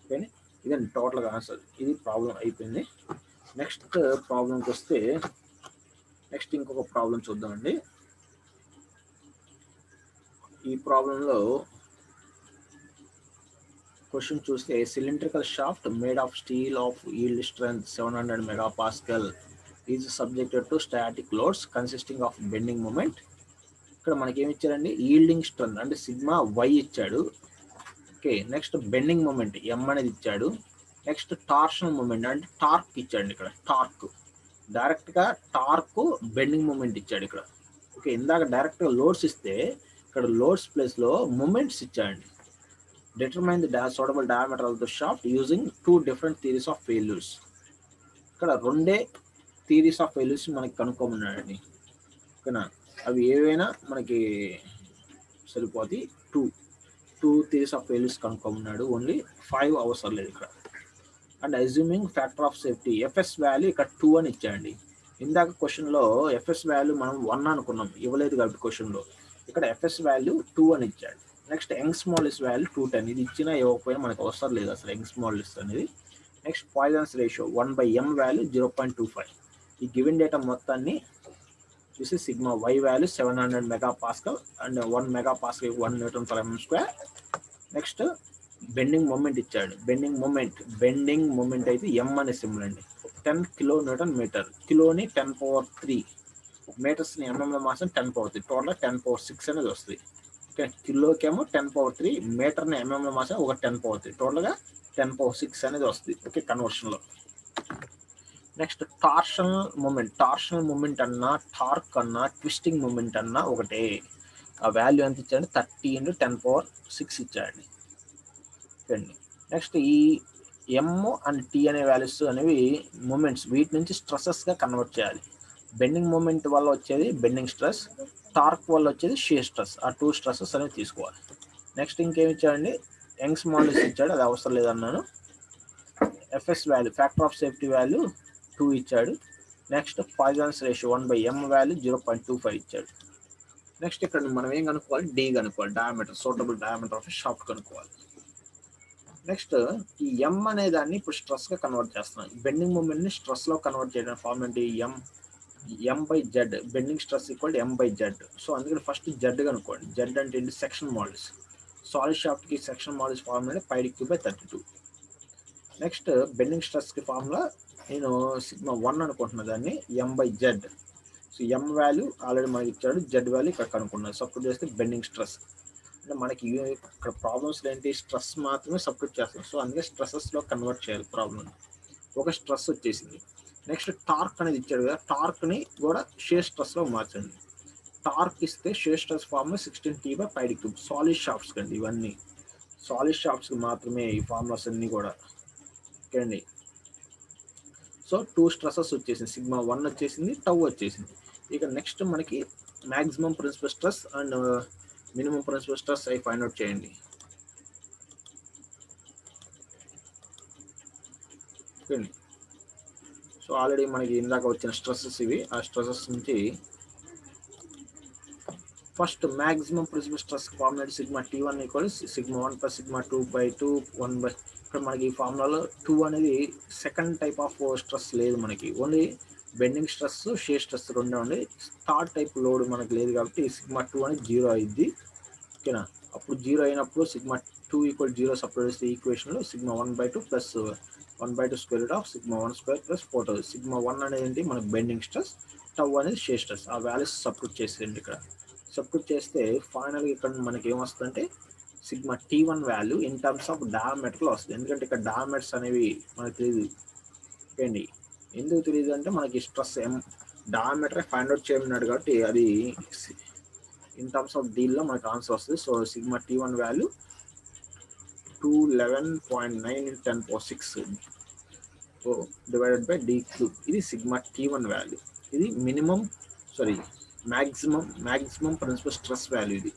ఓకే, ఇదండి టోటల్గా ఆన్సర్. ఇది ప్రాబ్లం అయిపోయింది. నెక్స్ట్ ప్రాబ్లంకి వస్తే నెక్స్ట్ ఇంకొక ప్రాబ్లం చూద్దామండి. ఈ ప్రాబ్లంలో క్వశ్చన్ చూస్తే cylindrical shaft made of steel of yield strength 700 MPa is subjected to static loads consisting of bending moment. ఇక్కడ మనకి ఏమి ఇచ్చారండి? ఈల్డింగ్ స్ట్రెంత్ అంటే సిగ్మా వై ఇచ్చాడు. Okay, next bending moment M అనేది ఇచ్చాడు. నెక్స్ట్ టార్షనల్ మూమెంట్ అంటే టార్క్ ఇచ్చాడు. ఇక్కడ టార్క్ డైరెక్ట్గా టార్క్ బెండింగ్ మూమెంట్ ఇచ్చాడు ఇక్కడ. ఓకే, ఇందాక డైరెక్ట్గా లోడ్స్ ఇస్తే ఇక్కడ లోడ్స్ ప్లేస్లో మూమెంట్స్ ఇచ్చాడండి. Determine the suitable diameter of the shaft using 2 different theories of failures. ఇక్కడ 2 థియరీస్ ఆఫ్ ఫెయిల్యూర్స్ మనకి కనుక్కోమన్నాడండి. ఓకేనా, అవి ఏవైనా మనకి సరిపోతుంది. 2 థియరీస్ ఆఫ్ ఫెయిల్యూర్స్ కనుక్కోమన్నాడు. ఓన్లీ 5 అవసరం లేదు ఇక్కడ. And assuming factor of safety FS value ఇక్కడ 2 అని ఇచ్చాడండి. ఇందాక క్వశ్చన్లో ఎఫ్ఎస్ వాల్యూ మనం 1 అనుకున్నాం, ఇవ్వలేదు కాబట్టి క్వశ్చన్లో. ఇక్కడ ఎఫ్ఎస్ వాల్యూ 2 అని ఇచ్చాడు. Next Young's modulus value 210. ఇది ఇచ్చినా ఇవ్వకపోయినా మనకు అవసరం లేదు అసలు యంగ్స్ మోడల్స్ అనేది. Next Poisson's ratio 1/m value 0.25. ఈ గివెన్ డేటా మొత్తాన్ని చూసి sigma why value 700 MPa and 1 MPa 1 N/mm². Next bending moment ఇచ్చాడు. బెండింగ్ మూమెంట్ అయితే ఎం అనే సింబల్ అండి. 10 kN/m. కిలోని 10⁻³ మీటర్స్ని ఎంఎంలో మాసం 10⁻³ టోటల్ 10⁻6 అనేది వస్తుంది. ఓకే, కిలోకేమో 10⁻³ మీటర్ని ఎంఎంలో మాసం ఒక 10⁻³ టోటల్గా 10⁻6 అనేది వస్తుంది. ఓకే, కన్వర్షన్లో. నెక్స్ట్ టార్షనల్ మూమెంట్ అన్నా టార్క్ అన్నా ట్విస్టింగ్ మూమెంట్ అన్నా ఒకటే. ఆ వాల్యూ ఎంత ఇచ్చాడు? 30 × 10⁻6 ఇచ్చాడండి. ఓకే అండి. నెక్స్ట్ ఈ ఎమ్ అండ్ టీ అనే వాల్యూస్ అనేవి మూమెంట్స్, వీటి నుంచి స్ట్రెస్సెస్గా కన్వర్ట్ చేయాలి. బెండింగ్ మూమెంట్ వల్ల వచ్చేది బెండింగ్ స్ట్రెస్, టార్క్ వల్ల వచ్చేది షియర్ స్ట్రెస్. ఆ 2 స్ట్రెస్సెస్ అనేవి తీసుకోవాలి. నెక్స్ట్ ఇంకేమి ఇచ్చాడండి? యంగ్స్ మోడల్స్ ఇచ్చాడు, అది అవసరం లేదన్నాను. FS value factor of safety value 2 ఇచ్చాడు. Next Poisson's ratio 1/m value 0.25 ఇచ్చాడు. నెక్స్ట్ ఇక్కడ మనం ఏం కనుక్కోవాలి? డి కనుక్కోవాలి. Diameter, suitable diameter of shaft కనుక్కోవాలి. నెక్స్ట్ ఈ ఎం అనే దాన్ని ఇప్పుడు స్ట్రెస్గా కన్వర్ట్ చేస్తున్నాం. బెండింగ్ మూమెంట్ని స్ట్రెస్లో కన్వర్ట్ చేయడం ఫార్మ్ ఏంటి? m/z. Bending stress equal m/z. So అందుకని ఫస్ట్ జెడ్ కనుక్కోండి. జెడ్ అంటే ఏంటి? Section modulus. సాలిడ్ షాఫ్ట్కి సెక్షన్ మోడల్స్ ఫార్మ్ అంటే πd3/32. నెక్స్ట్ బెండింగ్ స్ట్రెస్కి ఫార్ములా నేను సిగ్మా 1 అనుకుంటున్నా, దాన్ని m/z. సో ఎం వాల్యూ ఆల్రెడీ మనకి ఇచ్చాడు, జెడ్ వాల్యూ ఇక్కడ కనుక్కున్నాడు. సబ్స్టిట్యూట్ చేస్తే బెండింగ్ స్ట్రెస్ అంటే మనకి ఇక్కడ ప్రాబ్లమ్స్ ఏంటి, స్ట్రెస్ మాత్రమే సబ్స్టిట్యూట్ చేస్తాం. సో అందుకే స్ట్రెసెస్లో కన్వర్ట్ చేయాలి ప్రాబ్లమ్. ఒక స్ట్రెస్ వచ్చేసింది. నెక్స్ట్ టార్క్ అనేది ఇచ్చాడు కదా, టార్క్ని కూడా షేర్ స్ట్రెస్లో మార్చండి. టార్క్ ఇస్తే share stress formula 16T/πd3. Solid shafts కండి ఇవన్నీ, సాలిడ్ షాఫ్ట్స్కి మాత్రమే ఈ ఫార్ములాస్ అన్నీ కూడా. ఓకే అండి. సో 2 స్ట్రెసెస్ వచ్చేసింది, సిగ్మా 1 వచ్చేసింది, టౌ వచ్చేసింది. ఇక నెక్స్ట్ మనకి maximum principal stress and minimum principal stress అవి ఫైండ్ అవుట్ చేయండి. ఓకే అండి. సో ఆల్రెడీ మనకి ఇందాక వచ్చిన స్ట్రెసెస్ ఇవి. ఆ స్ట్రెసెస్ నుంచి first maximum principal stress formula sigma T1 = sigma 1 + sigma 2/2 1/. ఇక్కడ మనకి ఈ ఫార్ములాలో 2 అనేది సెకండ్ టైప్ ఆఫ్ స్ట్రెస్ లేదు మనకి, only bending stress, share stress రెండే ఉంది. థర్డ్ టైప్ లోడ్ మనకి లేదు కాబట్టి సిగ్మా 2 అనేది 0 అయింది. ఓకేనా. అప్పుడు 0 అయినప్పుడు సిగ్మా 2 = 0 సపరేట్ చేస్తే ఈక్వేషన్లో సిగ్మా 1/2 + 1/2² సిగ్మా 1² + 4. సిగ్మా 1 అనేది ఏంటి మనకి బెండింగ్ స్ట్రెస్, టౌ అనేది షేర్ స్ట్రెస్. ఆ వాల్యూస్ సబ్స్టిట్యూట్ చేసేయండి. ఇక్కడ సబ్స్టిట్యూట్ చేస్తే ఫైనల్గా ఇక్కడ మనకి ఏమొస్తుందంటే sigma T1 value in terms of డయామీటర్లో వస్తుంది. ఎందుకంటే ఇక్కడ డయామీటర్స్ అనేవి మనకు తెలియదు. ఓకే అండి. ఎందుకు తెలియదు అంటే మనకి స్ట్రెస్ డయామీటర్ ఫైండ్ అవుట్ చేయమన్నాడు కాబట్టి అది ఇన్ టర్మ్స్ ఆఫ్ డీల్లో మనకు ఆన్సర్ వస్తుంది. So sigma T1 value 211.9 × 10⁶ divided by d3. ఇది సిగ్మా T1 వాల్యూ. ఇది మ్యాక్సిమం ప్రిన్సిపల్ స్ట్రెస్ వాల్యూ ఇది.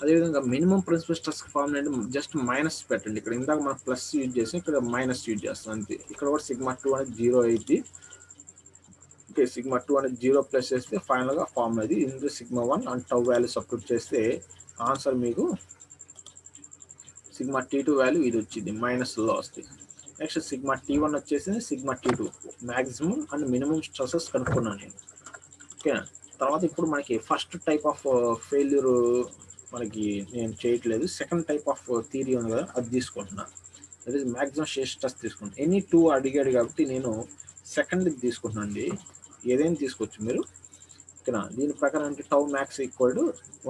అదేవిధంగా మినిమం ప్రిన్సిపల్ స్ట్రెస్ ఫార్ములా అంటే జస్ట్ మైనస్ పెట్టండి. ఇక్కడ ఇందాక మనం ప్లస్ యూజ్ చేస్తాం, ఇక్కడ మైనస్ యూజ్ చేస్తాం అంతే. ఇక్కడ కూడా సిగ్మా 2 అనేది 0 అయింది. ఓకే, సిగ్మా 2 అనేది 0 ప్లస్ చేస్తే ఫైనల్గా ఫార్ములా ఇది. ఇందులో sigma 1 and tau value substitute చేస్తే ఆన్సర్ మీకు సిగ్మా T2 వాల్యూ ఇది వచ్చింది, మైనస్లో వస్తుంది. నెక్స్ట్ సిగ్మా T1 వచ్చేసింది, sigma T2 maximum and minimum stresses కనుక్కున్నాను నేను. ఓకేనా. తర్వాత ఇప్పుడు మనకి ఫస్ట్ టైప్ ఆఫ్ ఫెయిల్యూర్ మనకి నేను చేయట్లేదు, సెకండ్ టైప్ ఆఫ్ థియరీ ఉంది కదా అది తీసుకుంటున్నాను. That is maximum shear stress తీసుకుంటాను. ఎనీ 2 అడిగాడు కాబట్టి నేను సెకండ్ తీసుకుంటున్నాను అండి. ఏదైనా తీసుకోవచ్చు మీరు. ఓకేనా. దీని ప్రకారం అంటే టౌ మ్యాక్స్ =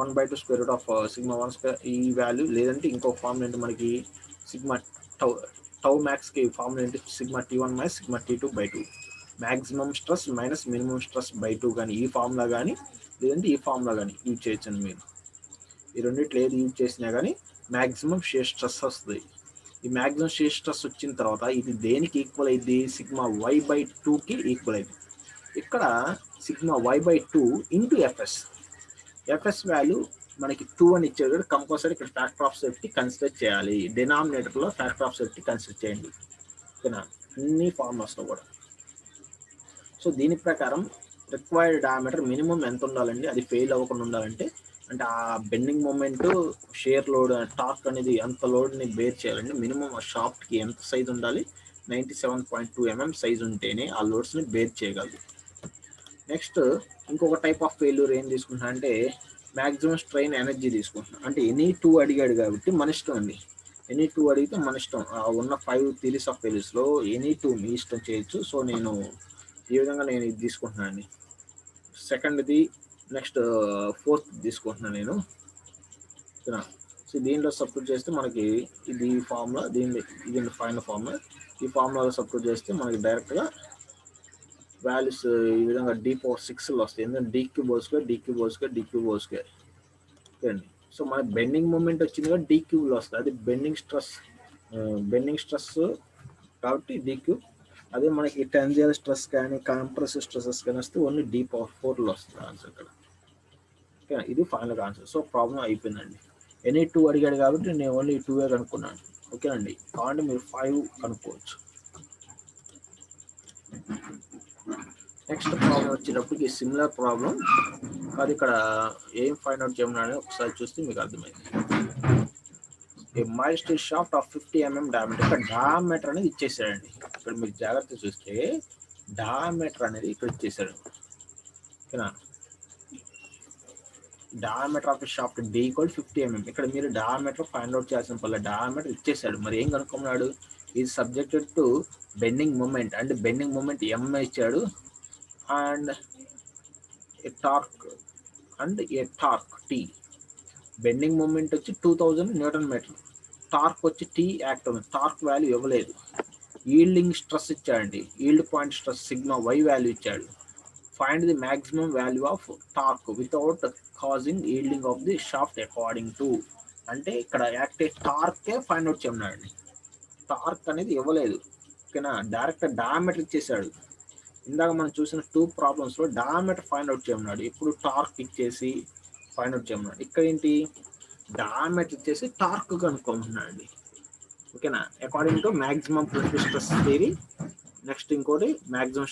1/2² సిగ్మా 1² ఈ వాల్యూ. లేదంటే ఇంకొక ఫార్ములా ఏంటి మనకి సిగ్మా టౌ మ్యాక్స్కి ఫార్ములా ఏంటి sigma T1 - sigma T2/2. Maximum stress minus minimum stress /2 కానీ ఈ ఫార్ములా కానీ లేదంటే ఈ ఫార్ములా కానీ యూజ్ చేయొచ్చండి మీరు. ఈ రెండిట్లో ఏది యూజ్ చేసినా కానీ మ్యాక్సిమం షేర్ స్ట్రెస్ వస్తుంది. ఈ మ్యాక్సిమం షేర్ స్ట్రెస్ వచ్చిన తర్వాత ఇది దేనికి ఈక్వల్ అయింది, సిగ్మా y/2కి ఈక్వల్ అయింది. ఇక్కడ సిగ్మా y/2 × ఎఫ్ఎస్ వాల్యూ మనకి 2 అని ఇచ్చారు కదా, కంపల్సరీ ఇక్కడ ఫ్యాక్టర్ ఆఫ్ సేఫ్టీ కన్సిడర్ చేయాలి. డినామినేటర్లో ఫ్యాక్టర్ ఆఫ్ సేఫ్టీ కన్సిడర్ చేయండి. ఓకేనా, అన్ని ఫార్ములాస్లో కూడా. సో దీని ప్రకారం రిక్వైర్డ్ డయామీటర్ మినిమం ఎంత ఉండాలండి, అది ఫెయిల్ అవ్వకుండా ఉండాలంటే అంటే ఆ bending moment, shear load, torque అనేది ఎంత లోడ్ని బేర్ చేయాలండి. మినిమం ఆ షాఫ్ట్కి ఎంత సైజ్ ఉండాలి, 97.2 mm సైజ్ ఉంటేనే ఆ లోడ్స్ని బేర్ చేయగలదు. నెక్స్ట్ ఇంకొక టైప్ ఆఫ్ ఫెయిల్యూర్ ఏం తీసుకుంటున్నా అంటే మ్యాక్సిమం స్ట్రెయిన్ ఎనర్జీ తీసుకుంటున్నాను. అంటే ఎనీ 2 అడిగాడు కాబట్టి మన ఇష్టం అండి. ఎనీ 2 అడిగితే మన ఇష్టం. ఉన్న 5 థియరీస్ ఆఫ్ ఫెయిల్యూర్స్లో ఎనీ 2 మీ ఇష్టం చేయొచ్చు. సో నేను ఈ విధంగా నేను ఇది తీసుకుంటున్నాను అండి, సెకండ్ది. నెక్స్ట్ ఫోర్త్ తీసుకుంటున్నాను నేను. సో దీంట్లో సబ్స్టిట్యూట్ చేస్తే మనకి ఇది ఫార్ములా, ఇది ఫైనల్ ఫార్ములా. ఈ ఫార్ములాలో సబ్స్టిట్యూట్ చేస్తే మనకి డైరెక్ట్గా వాల్యూస్ ఈ విధంగా d⁴ వస్తాయి. ఎందుకంటే d3² అండి. సో మన బెండింగ్ మూమెంట్ వచ్చింది కాబట్టి d³ వస్తుంది. అది బెండింగ్ స్ట్రెస్ కాబట్టి d³. అదే మనకి టెన్జైల్ స్ట్రెస్ కానీ కంప్రెసివ్ స్ట్రెసెస్ కానీ వస్తే ఓన్లీ d⁴లో వస్తుంది ఆన్సర్ ఇక్కడ. ఓకే, ఇది ఫైనల్ ఆన్సర్. సో ప్రాబ్లం అయిపోయిందండి. ఎనీ 2 అడిగాడు కాబట్టి నేను ఓన్లీ 2 కనుక్కున్నాను. ఓకేనండి, కాబట్టి మీరు 5 కనుక్కోవచ్చు. నెక్స్ట్ ప్రాబ్లం వచ్చేటప్పటికి సిమిలర్ ప్రాబ్లం, అది ఇక్కడ ఏం ఫైండ్ అవుట్ చేయమని ఒకసారి చూస్తే మీకు అర్థమైంది. A mild steel shaft of 50 mm diameter. ఇక్కడ డయామీటర్ అనేది ఇచ్చేసాడండి. ఇక్కడ మీరు జాగ్రత్త చూస్తే డయామీటర్ అనేది ఇక్కడ ఇచ్చేసాడు. ఓకేనా, diameter of shaft D = 50 mm. ఇక్కడ మీరు డయామీటర్ ఫైండ్ అవుట్ చేయాల్సిన పనుల డయామీటర్ ఇచ్చేసాడు. మరి ఏం కనుక్కున్నాడు, ఇది సబ్జెక్టెడ్ టు బెండింగ్ మూమెంట్ అంటే బెండింగ్ మూమెంట్ M ఇచ్చాడు. and a torque T. Bending moment వచ్చి 2000 న్యూటన్ మీటర్, టార్క్ వచ్చి T యాక్ట్ అవుతుంది, టార్క్ వాల్యూ ఇవ్వలేదు. ఈల్డింగ్ స్ట్రెస్ ఇచ్చాడండి, yield point stress sigma why value ఇచ్చాడు. Find the maximum value of torque without causing yielding of the shaft according to, అంటే ఇక్కడ యాక్ట్ టార్కే ఫైండ్ అవుట్ చేయమన్నాడండి. టార్క్ అనేది ఇవ్వలేదు, ఓకేనా, డైరెక్ట్ డయామీటర్ ఇచ్చేసాడు. ఇందాక మనం చూసిన 2 ప్రాబ్లమ్స్లో డయామీటర్ ఫైండ్ అవుట్ చేయమన్నాడు, ఇప్పుడు టార్క్ ఇచ్చేసి ఫైండ్ అవుట్ చేయమన్నాడు. ఇక్కడ ఏంటి, డయామీటర్ ఇచ్చేసి టార్క్ కనుక్కోమంటున్నాడు. ఓకేనా, according to maximum principal stress theory. Next ఇంకోటి maximum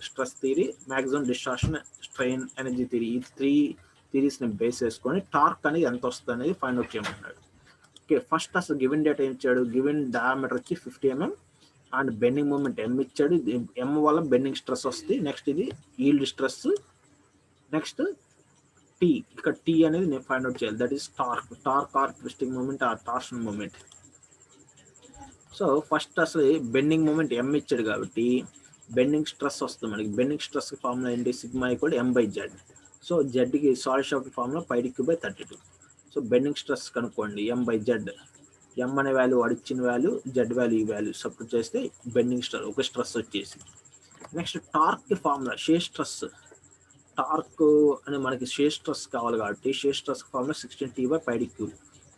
stress theory, maximum distortion strain energy theory. ఈ 3 థియరీస్ని బేస్ చేసుకొని టార్క్ అనేది ఎంత వస్తుంది అనేది ఫైండ్ అవుట్ చేయమంటున్నాడు. ఓకే, ఫస్ట్ అసలు గివెన్ డేటా ఏం ఇచ్చాడు, గివెన్ డయామీటర్ వచ్చి 50 mm and bending moment M ఇచ్చాడు. M వల్ల బెండింగ్ స్ట్రెస్ వస్తుంది. నెక్స్ట్ ఇది ఈల్డ్ స్ట్రెస్, నెక్స్ట్ T, ఇక్కడ T అనేది నేను ఫైండ్ అవుట్ చేయాలి, that is torque or twisting moment or torsion moment. So first అసలు బెండింగ్ మూమెంట్ M ఇచ్చాడు కాబట్టి బెండింగ్ స్ట్రెస్ వస్తుంది మనకి. బెండింగ్ స్ట్రెస్ ఫార్ములా ఏంటి, సిగ్మా ఈక్వల్ M/Z. సో జెడ్కి solid shaft formula πdq/32. So bending stress కనుక్కోండి M/Z. M అనే వాల్యూ వాడు ఇచ్చిన వాల్యూ, Z వాల్యూ ఈ వాల్యూ సబ్స్టిట్యూట్ చేస్తే బెండింగ్ స్ట్రెస్ ఒక స్ట్రెస్ వచ్చేసి. Next torque formula shear stress. Torque అని మనకి షేర్ స్ట్రెస్ కావాలి కాబట్టి షేర్ స్ట్రెస్ ఫార్ములా 16T/πdq.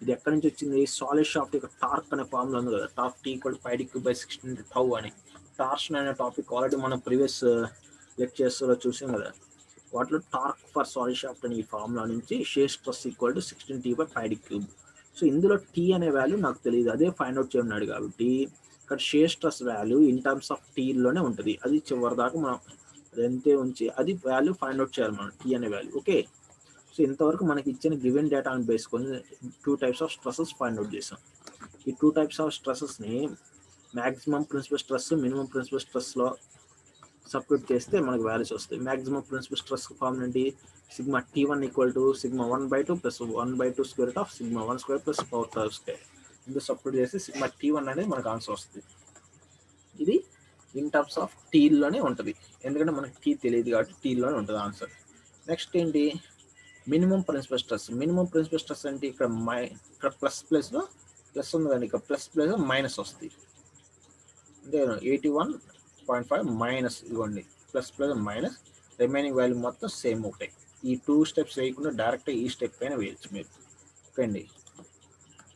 ఇది ఎక్కడి నుంచి వచ్చింది, సాలిడ్ షాఫ్ట్ యొక్క టార్క్ అనే ఫార్ములా ఉంది కదా, టార్క్ T = πdq/16 τ అని. టార్షన్ అనే టాపిక్ ఆల్రెడీ మనం ప్రీవియస్ లెక్చర్స్లో చూసాం కదా. వాటిలో టార్క్ ఫర్ సాలిడ్ షాఫ్ట్ అనే ఈ ఫార్ములా నుంచి షేర్ స్ట్రెస్ = 16T/πdq. సో ఇందులో T అనే వాల్యూ నాకు తెలియదు, అదే ఫైండ్ అవుట్ చేయన్నాడు కాబట్టి ఇక్కడ shear stress value in terms of Tలోనే ఉంటుంది. అది చివరి దాకా మనం ఎంతే ఉంచి అది వాల్యూ ఫైండ్ అవుట్ చేయాలి మనం, T అనే వాల్యూ. ఓకే, సో ఇంతవరకు మనకి ఇచ్చిన గివెన్ డేటాను బేసుకొని 2 types of stresses find out చేసాం. ఈ 2 టైప్స్ ఆఫ్ స్ట్రెసెస్ని maximum principal stress, minimum principal స్ట్రెస్లో సబ్స్టిట్యూట్ చేస్తే మనకు వాల్యూస్ వస్తాయి. మ్యాక్సిమం ప్రిన్సిపల్ స్ట్రెస్ ఫార్ములా ఏంటి, sigma T1 = σ1/2 + 1/2 square root of σ1² + π². ఇందులో సబ్స్టిట్యూట్ చేస్తే సిగ్మా T1 అనేది మనకు ఆన్సర్ వస్తుంది. ఇది ఇన్ టర్మ్స్ ఆఫ్ Tలోనే ఉంటుంది, ఎందుకంటే మనకి T తెలియదు కాబట్టి Tలోనే ఉంటుంది ఆన్సర్. నెక్స్ట్ ఏంటి, minimum principal stress. Minimum principal stress అంటే ఇక్కడ ప్లస్లో ప్లస్ ఉంది కానీ ఇక్కడ ప్లస్ మైనస్ వస్తుంది. అంటే 81.5 మైనస్, ఇవ్వండి ప్లస్ మైనస్, రిమైనింగ్ వాల్యూ మొత్తం సేమ్ ఒకటే. ఈ 2 స్టెప్స్ వేయకుండా డైరెక్ట్ ఈ స్టెప్ పైన వేయచ్చు మీరు. ఓకే అండి,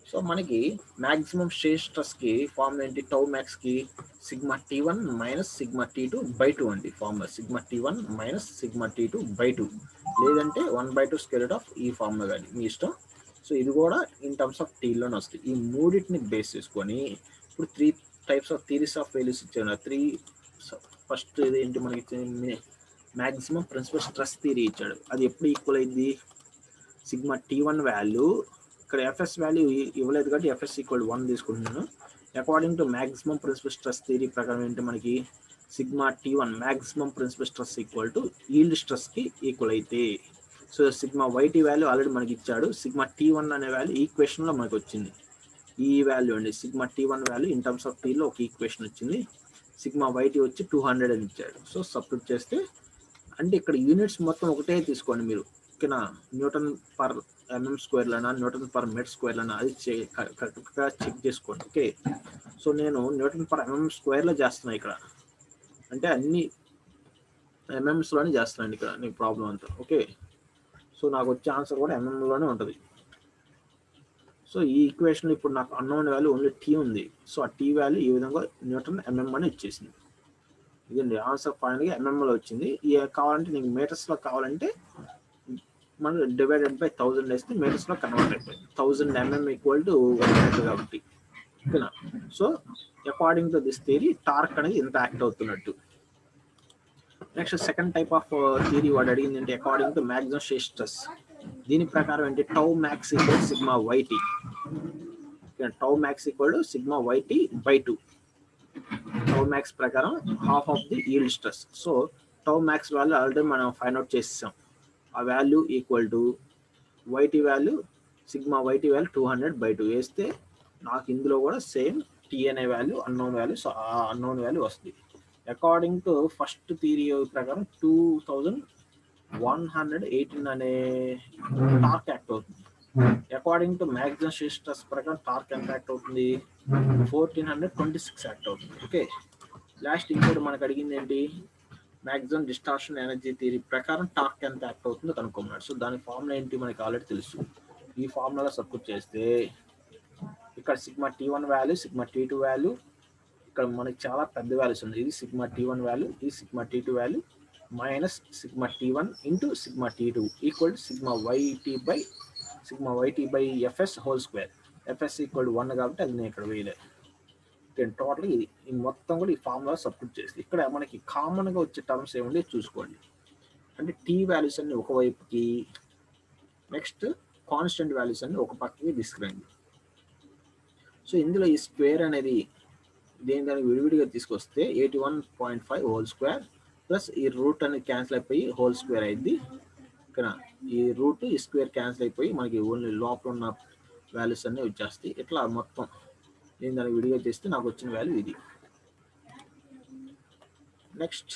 సో మనకి మ్యాక్సిమం షేర్ స్ట్రెస్కి ఫార్ములా ఏంటి, టౌ మ్యాక్స్కి సిగ్మా T1 - సిగ్మా T2/2 అండి formula. Sigma T1 - sigma T2/2, లేదంటే 1/2 స్క్వేర్ రూట్ ఆఫ్ ఈ ఫార్ములా కానీ మీ ఇష్టం. సో ఇది కూడా ఇన్ టర్మ్స్ ఆఫ్ Tలోనే వస్తుంది. ఈ మూడింటిని బేస్ చేసుకొని ఇప్పుడు 3 types of theories of values ఇచ్చాను. 3 ఫస్ట్ ఏంటి మనకి మ్యాక్సిమం ప్రిన్సిపల్ స్ట్రెస్ థియరీ ఇచ్చాడు. అది ఎప్పుడు ఈక్వల్ అయింది, సిగ్మా T1 వాల్యూ, ఇక్కడ FS వాల్యూ ఇవ్వలేదు కాబట్టి FS = 1 తీసుకుంటున్నాను. According to maximum principal stress theory ప్రకారం ఏంటి మనకి, sigma T1 maximum principal stress = yield స్ట్రెస్కి ఈక్వల్ అయితే, so sigma YT value already మనకి ఇచ్చాడు. సిగ్మా T1 అనే వాల్యూ ఈక్వేషన్లో మనకు వచ్చింది. ఈ వాల్యూ అండి sigma T1 value in terms of Tలో ఒక ఈక్వేషన్ వచ్చింది. సిగ్మా YT వచ్చి 200 అని ఇచ్చాడు. సో సబ్స్టిట్యూట్ చేస్తే, అంటే ఇక్కడ యూనిట్స్ మొత్తం ఒకటే తీసుకోండి మీరు, ఓకేనా, Nm², Nm/m², అది కరెక్ట్గా చెక్ చేసుకోండి. ఓకే, సో నేను Nm/mm² చేస్తున్నాను ఇక్కడ, అంటే అన్ని MMsలోనే చేస్తున్నాను ఇక్కడ నీ ప్రాబ్లం అంతా. ఓకే, సో నాకు వచ్చే ఆన్సర్ కూడా MMలోనే ఉంటుంది. సో ఈ ఈక్వేషన్ ఇప్పుడు నాకు అన్నోన్ వాల్యూ ఓన్లీ T ఉంది. సో ఆ T వాల్యూ ఈ విధంగా Nm అని ఇచ్చేసింది. ఇదండి ఆన్సర్ ఫైనల్గా MMలో వచ్చింది. కావాలంటే నీకు మీటర్స్లో కావాలంటే మనం /1000 వేస్తే మీటర్స్లో కన్వర్ట్ అయిపోయింది. 1000 mm = 1 మీటర్ కాబట్టి, ఓకేనా. So according to this theory torque అనేది ఇంత యాక్ట్ అవుతున్నట్టు. Next second type of theory వాడు అడిగింది ఏంటి, according to maximum shear stress. దీని ప్రకారం ఏంటి, tau max = sigma YT. Tau max = sigma YT/2. Tau max ప్రకారం half of the yield stress. So tau max value already మనం ఫైండ్ అవుట్ చేసాం. ఆ value =YT value, sigma YT value 200/2 వేస్తే నాకు ఇందులో కూడా సేమ్ T అనే వాల్యూ అన్నోన్ వాల్యూ, సో ఆ అన్నోన్ వాల్యూ వస్తుంది. అకార్డింగ్ టు ఫస్ట్ థియరీ ప్రకారం 2118 అనే టార్క్ యాక్ట్ అవుతుంది. According to maximum shear stress ప్రకారం టార్క్ ఎంత యాక్ట్ అవుతుంది, 1426 యాక్ట్ అవుతుంది. ఓకే, లాస్ట్ ఇంకోటి మనకు అడిగింది ఏంటి, మ్యాక్సిమం డిస్టార్షన్ ఎనర్జీ థియరీ ప్రకారం టార్క్ ఎంత యాక్ట్ అవుతుందో కనుక్కున్నాడు. సో దాని ఫార్ములా ఏంటి మనకి ఆల్రెడీ తెలుసు. ఈ ఫార్ములా సబ్స్టిట్యూట్ చేస్తే ఇక్కడ sigma T1 value, sigma T2 value, ఇక్కడ మనకి చాలా పెద్ద వాల్యూస్ ఉంది. ఇది సిగ్మా T1 వాల్యూ, ఇది sigma T2 value minus sigma T1 into sigma T2 equal to sigma YT by FS whole square. FS equal 1 కాబట్టి అది నేను ఇక్కడ వేయలేదు. టోటల్ ఇది మొత్తం కూడా ఈ ఫార్ములా సబ్స్టిట్యూట్ చేస్తే ఇక్కడ మనకి కామన్గా వచ్చే టర్మ్స్ ఏముంది చూసుకోండి. అంటే టీ వాల్యూస్ అన్ని ఒకవైపుకి, నెక్స్ట్ కాన్స్టెంట్ వాల్యూస్ అన్ని ఒక పక్కకి తీసుకురండి. సో ఇందులో ఈ స్క్వేర్ అనేది దానికి విడివిడిగా తీసుకొస్తే 81.5 హోల్ స్క్వేర్ ప్లస్ ఈ రూట్ అనేది క్యాన్సిల్ అయిపోయి హోల్ స్క్వేర్ అయింది. ఇక్కడ ఈ రూట్ ఈ స్క్వేర్ క్యాన్సిల్ అయిపోయి మనకి ఓన్లీ లోపల ఉన్న వాల్యూస్ అన్నీ వచ్చేస్తాయి. ఇట్లా మొత్తం దానికి విడిగా చేస్తే నాకు వచ్చిన వాల్యూ ఇది. నెక్స్ట్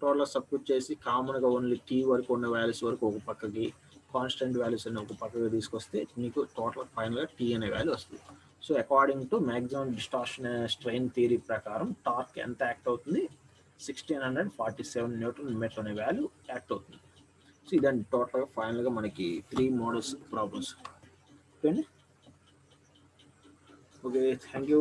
టోటల్ సబ్స్టిట్యూట్ చేసి కామన్గా ఓన్లీ టీ వరకు ఉన్న వాల్యూస్ వరకు ఒక పక్కకి, కాన్స్టెంట్ వాల్యూస్ అన్ని ఒక పక్కకి తీసుకొస్తే మీకు టోటల్ ఫైనల్గా టీ అనే వాల్యూ వస్తుంది. So according to maximum distortion strain theory ప్రకారం టార్క్ ఎంత యాక్ట్ అవుతుంది, 1647 న్యూటన్ మీటర్ అనే వాల్యూ యాక్ట్ అవుతుంది. సో ఇదండి టోటల్గా ఫైనల్గా మనకి 3 models problems. Okay, thank you.